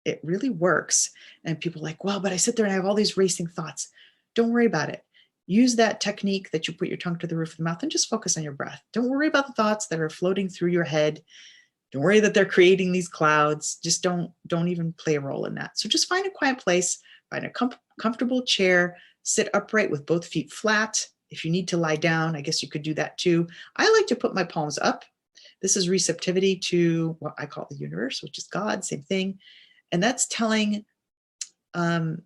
It really works. And people are like, well, but I sit there and I have all these racing thoughts. Don't worry about it. Use that technique that you put your tongue to the roof of the mouth and just focus on your breath. Don't worry about the thoughts that are floating through your head. Don't worry that they're creating these clouds. Just don't even play a role in that. So just find a quiet place, find a comfortable chair, sit upright with both feet flat. If you need to lie down, I guess you could do that too. I like to put my palms up. This is receptivity to what I call the universe, which is God, same thing. And that's telling the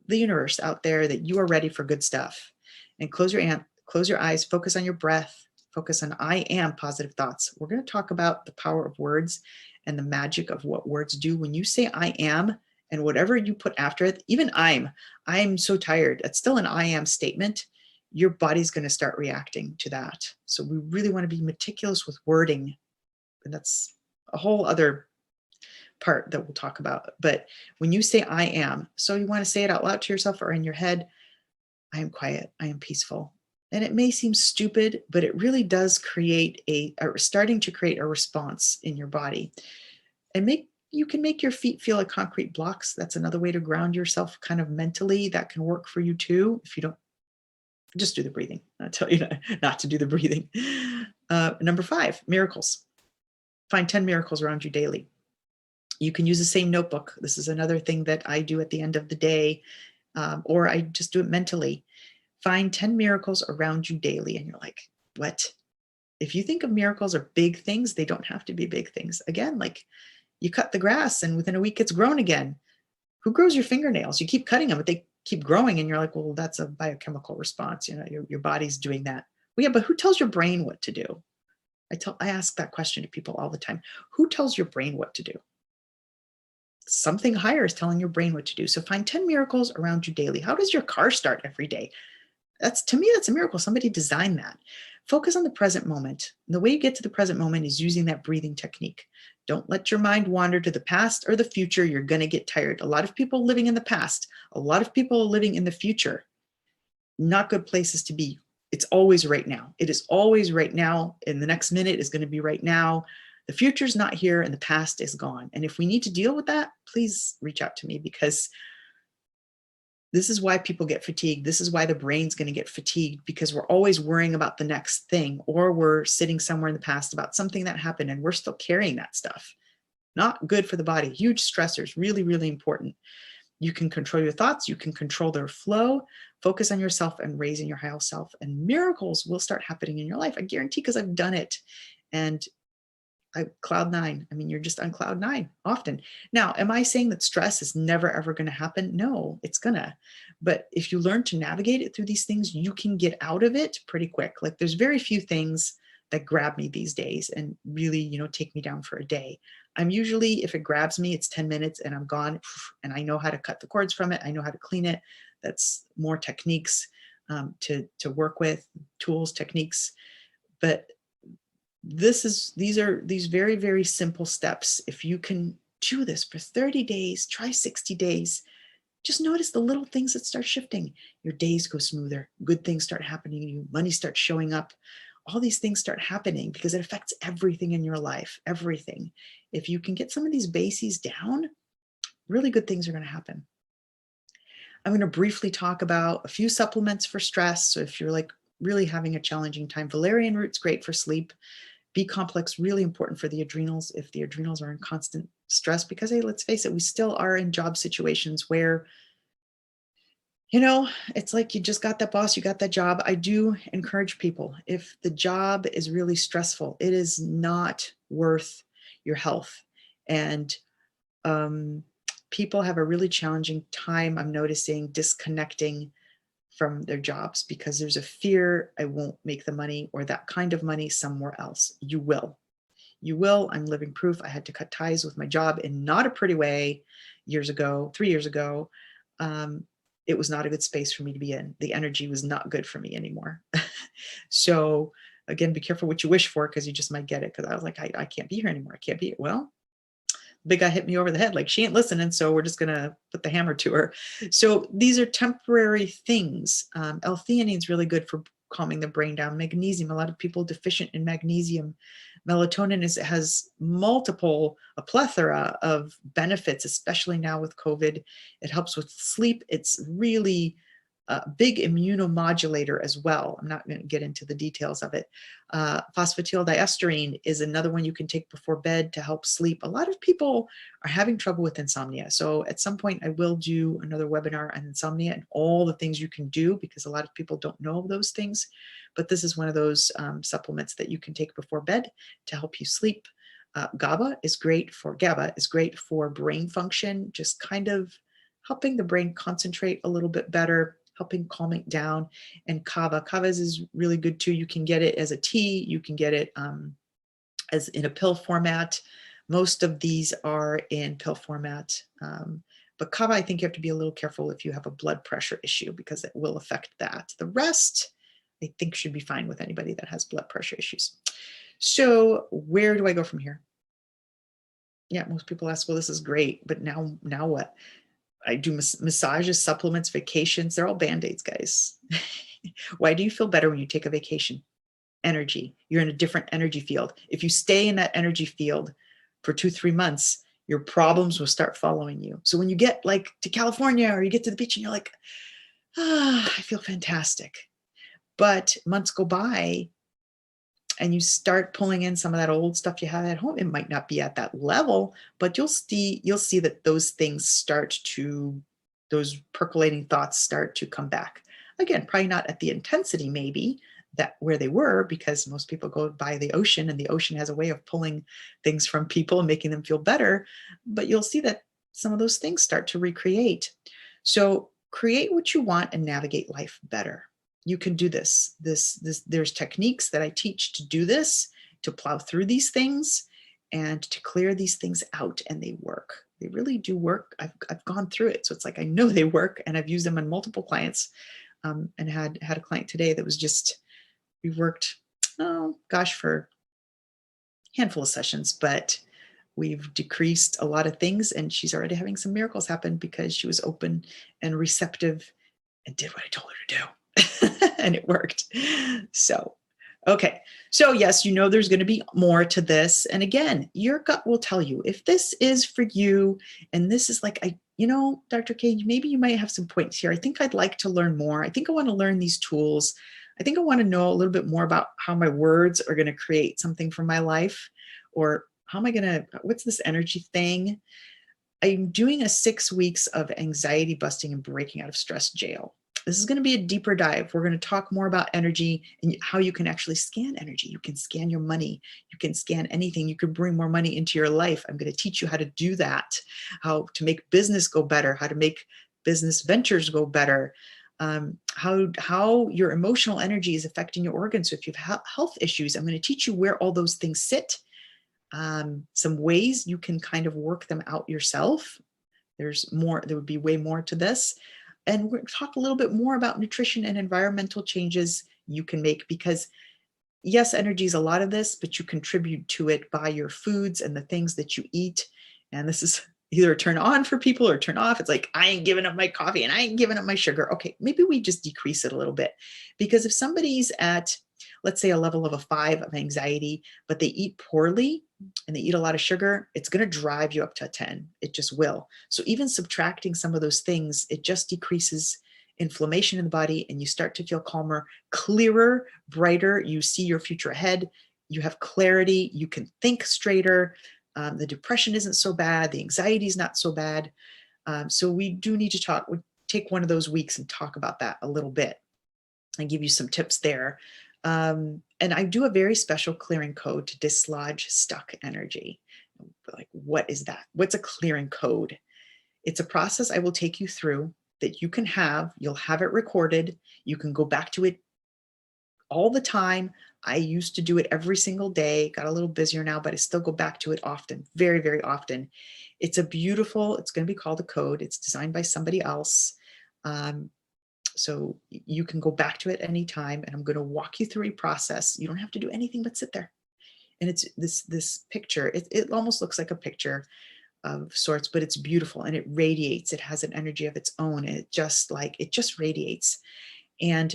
universe out there that you are ready for good stuff. And close your eyes, focus on your breath, focus on I am positive thoughts. We're going to talk about the power of words and the magic of what words do. When you say I am, and whatever you put after it, even I'm so tired. That's still an I am statement. your body's going to start reacting to that. So we really want to be meticulous with wording. And that's a whole other part that we'll talk about. But when you say I am, so you want to say it out loud to yourself or in your head, I am quiet, I am peaceful. And it may seem stupid, but it really does create starting to create a response in your body. And you can make your feet feel like concrete blocks. That's another way to ground yourself kind of mentally. That can work for you too. If you don't, just do the breathing. I'll tell you not to do the breathing. Number 5, miracles. Find 10 miracles around you daily. You can use the same notebook. This is another thing that I do at the end of the day, or I just do it mentally. Find 10 miracles around you daily. And you're like, what? If you think of miracles or big things, they don't have to be big things. Again, like you cut the grass and within a week it's grown again. Who grows your fingernails? You keep cutting them, but they keep growing. And you're like, well, that's a biochemical response. You know, your body's doing that. Well, yeah, but who tells your brain what to do? I ask that question to people all the time. Who tells your brain what to do? Something higher is telling your brain what to do. So find 10 miracles around you daily. How does your car start every day? To me, that's a miracle. Somebody designed that. Focus on the present moment. And the way you get to the present moment is using that breathing technique. Don't let your mind wander to the past or the future. You're going to get tired. A lot of people living in the past, a lot of people living in the future. Not good places to be. It's always right now. It is always right now. And the next minute is going to be right now. The future's not here and the past is gone. And if we need to deal with that, please reach out to me, because this is why people get fatigued. This is why the brain's going to get fatigued, because we're always worrying about the next thing, or we're sitting somewhere in the past about something that happened and we're still carrying that stuff. Not good for the body. Huge stressors, really, really important. You can control your thoughts. You can control their flow. Focus on yourself and raising your higher self, and miracles will start happening in your life. I guarantee, because I've done it. And cloud 9. I mean, you're just on cloud 9 often. Now, am I saying that stress is never, ever going to happen? No, it's gonna. But if you learn to navigate it through these things, you can get out of it pretty quick. Like there's very few things that grab me these days and really, take me down for a day. I'm usually, if it grabs me, it's 10 minutes and I'm gone, and I know how to cut the cords from it. I know how to clean it. That's more techniques to work with, tools, techniques. But these are very, very simple steps. If you can do this for 30 days, try 60 days, just notice the little things that start shifting. Your days go smoother, good things start happening to you, money starts showing up. All these things start happening because it affects everything in your life, everything. If you can get some of these bases down, really good things are going to happen. I'm going to briefly talk about a few supplements for stress. So if you're like really having a challenging time, valerian root's great for sleep. B complex, really important for the adrenals if the adrenals are in constant stress, because hey, let's face it, we still are in job situations where, it's like you just got that boss, you got that job. I do encourage people, if the job is really stressful, it is not worth your health. And people have a really challenging time, I'm noticing, disconnecting from their jobs because there's a fear I won't make the money or that kind of money somewhere else. You will. I'm living proof. I had to cut ties with my job in not a pretty way 3 years ago. It was not a good space for me to be in. The energy was not good for me anymore. So again, be careful what you wish for, because you just might get it. Because I was like, I can't be here anymore. I can't be. Well, big guy hit me over the head, like she ain't listening, so we're just gonna put the hammer to her. So these are temporary things. L-theanine is really good for calming the brain down. Magnesium, a lot of people deficient in magnesium. Melatonin has a plethora of benefits, especially now with COVID. It helps with sleep. It's really a big immunomodulator as well. I'm not going to get into the details of it. Phosphatidylestyrene is another one you can take before bed to help sleep. A lot of people are having trouble with insomnia. So at some point I will do another webinar on insomnia and all the things you can do, because a lot of people don't know those things. But this is one of those supplements that you can take before bed to help you sleep. GABA is great for brain function, just kind of helping the brain concentrate a little bit better, helping calm it down. And kava is really good too. You can get it as a tea. You can get it as in a pill format. Most of these are in pill format. But kava, I think you have to be a little careful if you have a blood pressure issue, because it will affect that. The rest, I think should be fine with anybody that has blood pressure issues. So where do I go from here? Yeah, most people ask, well, this is great, but now what? I do massages, supplements, vacations. They're all band-aids, guys. Why do you feel better when you take a vacation? Energy. You're in a different energy field. If you stay in that energy field for 2-3 months, your problems will start following you. So when you get like to California or you get to the beach and you're like, I feel fantastic. But months go by and you start pulling in some of that old stuff you have at home. It might not be at that level, but you'll see that those things those percolating thoughts start to come back. Again, probably not at the intensity maybe that where they were, because most people go by the ocean and the ocean has a way of pulling things from people and making them feel better. But you'll see that some of those things start to recreate. So create what you want and navigate life better. You can do this. There's techniques that I teach to do this, to plow through these things and to clear these things out, and they work. They really do work. I've gone through it. So it's like, I know they work, and I've used them on multiple clients, and had a client today that was just, we worked, oh gosh, for a handful of sessions, but we've decreased a lot of things, and she's already having some miracles happen because she was open and receptive and did what I told her to do. And it worked. So, okay. So yes, there's going to be more to this. And again, your gut will tell you if this is for you. And this is like, Dr. Cage, maybe you might have some points here. I think I'd like to learn more. I think I want to learn these tools. I think I want to know a little bit more about how my words are going to create something for my life, or what's this energy thing? I'm doing a 6 weeks of anxiety busting and breaking out of stress jail. This is going to be a deeper dive. We're going to talk more about energy and how you can actually scan energy. You can scan your money. You can scan anything. You can bring more money into your life. I'm going to teach you how to do that, how to make business go better, how to make business ventures go better, how your emotional energy is affecting your organs. So if you have health issues, I'm going to teach you where all those things sit, some ways you can kind of work them out yourself. There would be way more to this. And we're going to talk a little bit more about nutrition and environmental changes you can make, because yes, energy is a lot of this, but you contribute to it by your foods and the things that you eat. And this is either a turn on for people or turn off. It's like, I ain't giving up my coffee and I ain't giving up my sugar. Okay, maybe we just decrease it a little bit, because if somebody's at, let's say, a level of a 5 of anxiety, but they eat poorly and they eat a lot of sugar, it's going to drive you up to a 10. It just will. So even subtracting some of those things, it just decreases inflammation in the body, and you start to feel calmer, clearer, brighter. You see your future ahead. You have clarity. You can think straighter. The depression isn't so bad. The anxiety is not so bad. So we do need to take one of those weeks and talk about that a little bit and give you some tips there. And I do a very special clearing code to dislodge stuck energy. Like, what is that? What's a clearing code? It's a process I will take you through that you'll have it recorded. You can go back to it all the time. I used to do it every single day, got a little busier now, but I still go back to it often, very, very often. It's going to be called a code. It's designed by somebody else. So you can go back to it anytime, and I'm going to walk you through a process. You don't have to do anything but sit there. And it's this picture. It almost looks like a picture of sorts, but it's beautiful and it radiates. It has an energy of its own, and it just radiates. And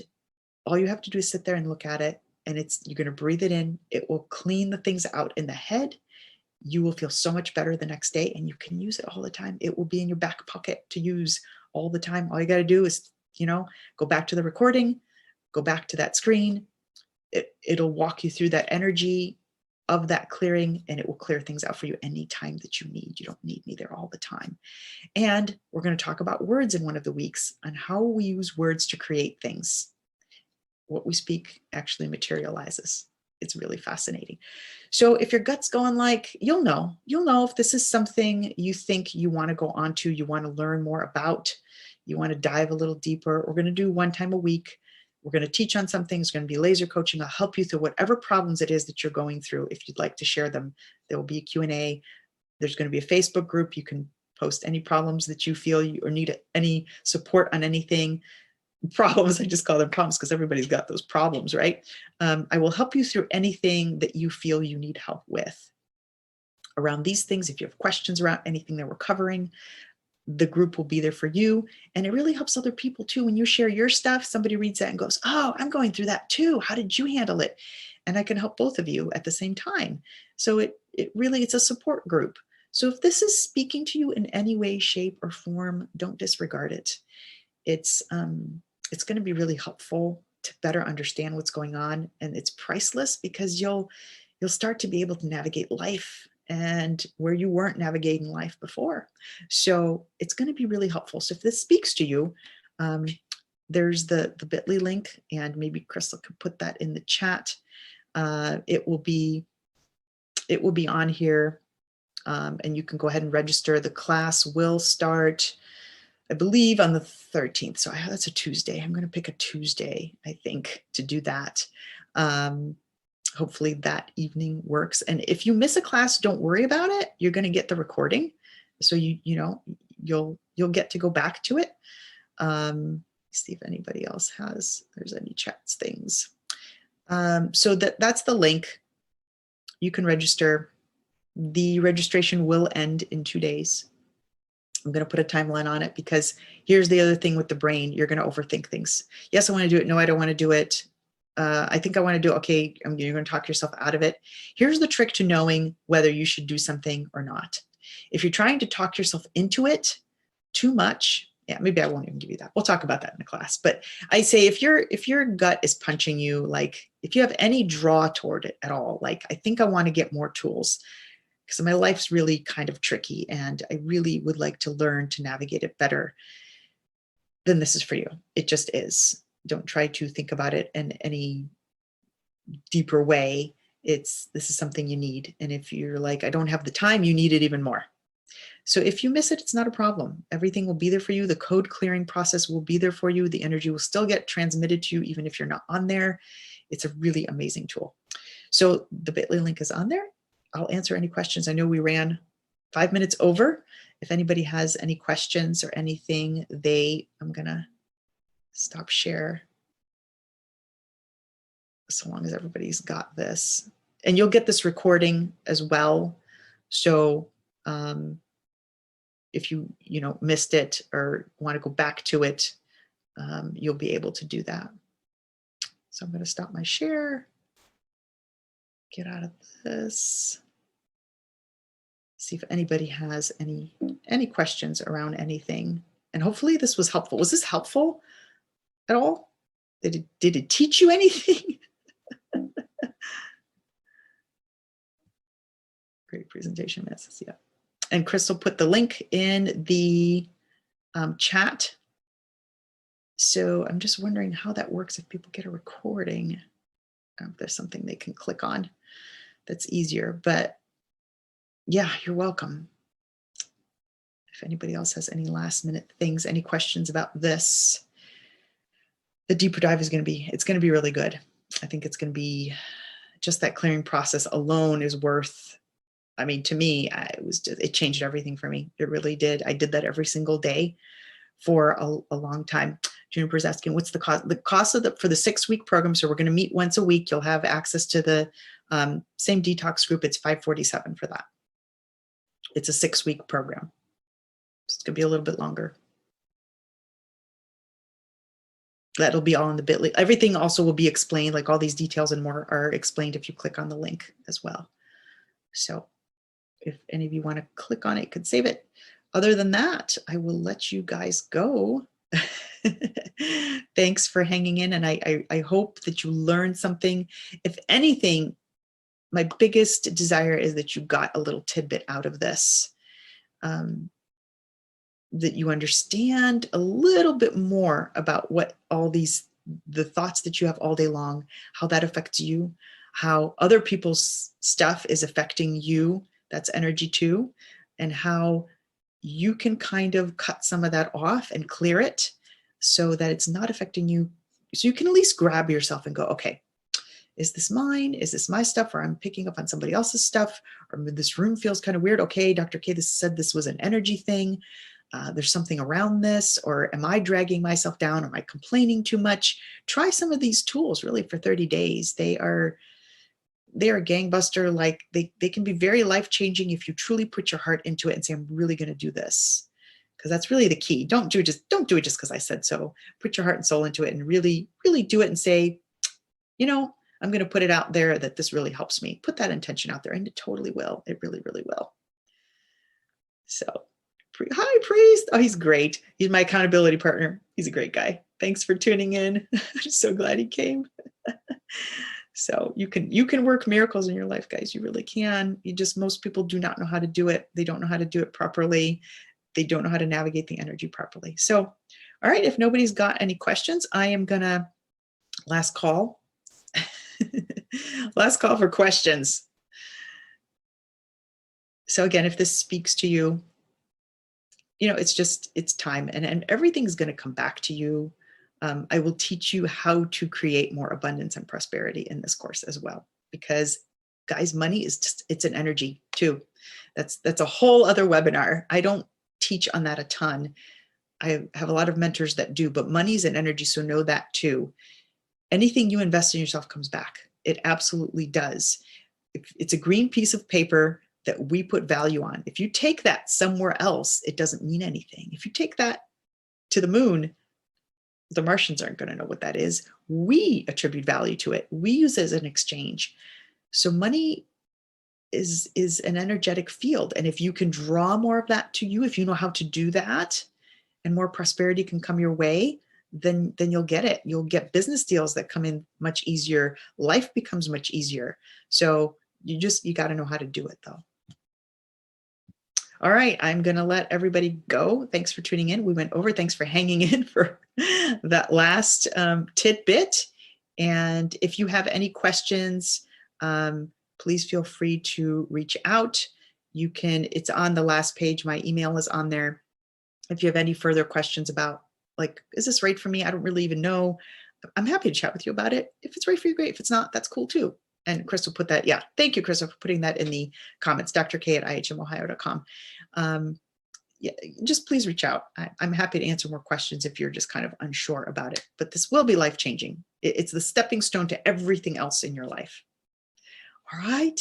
all you have to do is sit there and look at it, and you're going to breathe it in. It will clean the things out in the head. You will feel so much better the next day, and you can use it all the time. It will be in your back pocket to use all the time. All you got to do is go back to the recording, go back to that screen. It'll walk you through that energy of that clearing, and it will clear things out for you anytime that you need. You don't need me there all the time. And we're going to talk about words in one of the weeks, on how we use words to create things. What we speak actually materializes. It's really fascinating. So if your gut's going like, you'll know if this is something you think you want to go on to, you want to learn more about, you want to dive a little deeper. We're going to do one time a week. We're going to teach on something. It's going to be laser coaching. I'll help you through whatever problems it is that you're going through. If you'd like to share them, there will be a Q&A. There's going to be a Facebook group. You can post any problems that you feel or need any support on anything. problems. I just call them problems because everybody's got those problems, right? I will help you through anything that you feel you need help with around these things. If you have questions around anything that we're covering, the group will be there for you. And it really helps other people too. When you share your stuff, somebody reads that and goes, oh, I'm going through that too. How did you handle it? And I can help both of you at the same time. So it really, it's a support group. So if this is speaking to you in any way, shape, or form, don't disregard it. It's going to be really helpful to better understand what's going on, and it's priceless because you'll start to be able to navigate life and where you weren't navigating life before. So it's going to be really helpful. So if this speaks to you, there's the bit.ly link, and maybe Crystal could put that in the chat. It will be on here, and you can go ahead and register. The class will start, I believe, on the 13th. So that's a Tuesday. I'm going to pick a Tuesday, I think, to do that. Hopefully that evening works. And if you miss a class, don't worry about it. You're going to get the recording. So you'll get to go back to it. See if anybody else there's any chats things. So that's the link. You can register. The registration will end in 2 days. I'm going to put a timeline on it because here's the other thing with the brain. You're going to overthink things. Yes, I want to do it. No, I don't want to do it. I think I want to do it. Okay, you're going to talk yourself out of it. Here's the trick to knowing whether you should do something or not. If you're trying to talk yourself into it too much, yeah, maybe I won't even give you that. We'll talk about that in the class. But I say if your gut is punching you, like if you have any draw toward it at all, like I think I want to get more tools because my life's really kind of tricky and I really would like to learn to navigate it better, then this is for you. It just is. Don't try to think about it in any deeper way. This is something you need. And if you're like, I don't have the time, you need it even more. So if you miss it, it's not a problem. Everything will be there for you. The code clearing process will be there for you. The energy will still get transmitted to you, even if you're not on there. It's a really amazing tool. So the bit.ly link is on there. I'll answer any questions. I know we ran 5 minutes over. If anybody has any questions or anything, I'm going to stop share so long as everybody's got this. And you'll get this recording as well. So if you missed it or want to go back to it, you'll be able to do that. So I'm going to stop my share, get out of this, see if anybody has any questions around anything. And hopefully this was helpful. Was this helpful at all? Did it teach you anything? Great presentation, Miss. Yeah. And Crystal put the link in the chat. So I'm just wondering how that works if people get a recording. If there's something they can click on that's easier. But yeah, you're welcome. If anybody else has any last minute things, any questions about this, the deeper dive it's going to be really good. I think it's going to be just that clearing process alone is worth, I mean, to me, it changed everything for me. It really did. I did that every single day for a long time. Juniper's asking, what's the cost? The cost for the 6-week program. So we're going to meet once a week. You'll have access to the same detox group. It's $547 for that. It's a 6-week program. It's going to be a little bit longer. That'll be all in the bit.ly. Everything also will be explained, like all these details and more are explained if you click on the link as well. So if any of you want to click on it, you could save it. Other than that, I will let you guys go. Thanks for hanging in. And I hope that you learned something. If anything, my biggest desire is that you got a little tidbit out of this. That you understand a little bit more about what the thoughts that you have all day long, how that affects you, how other people's stuff is affecting you, that's energy too, and how you can kind of cut some of that off and clear it so that it's not affecting you. So you can at least grab yourself and go, okay, is this mine? Is this my stuff? Or I'm picking up on somebody else's stuff? Or this room feels kind of weird. Okay, Dr. K, this said this was an energy thing. there's something around this, or am I dragging myself down? Am I complaining too much? Try some of these tools really for 30 days. They are a gangbuster. Like they can be very life-changing if you truly put your heart into it and say, I'm really going to do this. Because that's really the key. Don't do it just because I said so. Put your heart and soul into it and really, really do it and say, I'm going to put it out there that this really helps me. Put that intention out there, and it totally will. It really, really will. So, hi, Priest. Oh, he's great. He's my accountability partner. He's a great guy. Thanks for tuning in. I'm so glad he came. So you can work miracles in your life, guys. You really can. Most people do not know how to do it. They don't know how to do it properly. They don't know how to navigate the energy properly. So, all right, if nobody's got any questions, I am gonna last call. Last call for questions. So again, if this speaks to you, it's time, and everything's going to come back to you. I will teach you how to create more abundance and prosperity in this course as well, because guys, money is it's an energy too. That's a whole other webinar. I don't teach on that a ton. I have a lot of mentors that do, but money is an energy. So know that too. Anything you invest in yourself comes back. It absolutely does. It's a green piece of paper that we put value on. If you take that somewhere else, it doesn't mean anything. If you take that to the moon, the Martians aren't going to know what that is. We attribute value to it. We use it as an exchange. So money is an energetic field. And if you can draw more of that to you, if you know how to do that, and more prosperity can come your way, then you'll get it. You'll get business deals that come in much easier. Life becomes much easier. So you got to know how to do it though. All right, I'm going to let everybody go. Thanks for tuning in. We went over. Thanks for hanging in for that last tidbit. And if you have any questions, please feel free to reach out. It's on the last page. My email is on there. If you have any further questions about, like, is this right for me? I don't really even know. I'm happy to chat with you about it. If it's right for you, great. If it's not, that's cool too. And Crystal put that, yeah. Thank you, Crystal, for putting that in the comments, drk@ihmohio.com. Yeah, just please reach out. I'm happy to answer more questions if you're just kind of unsure about it. But this will be life-changing. It's the stepping stone to everything else in your life. All right.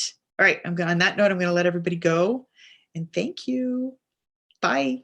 On that note, I'm going to let everybody go. And thank you. Bye.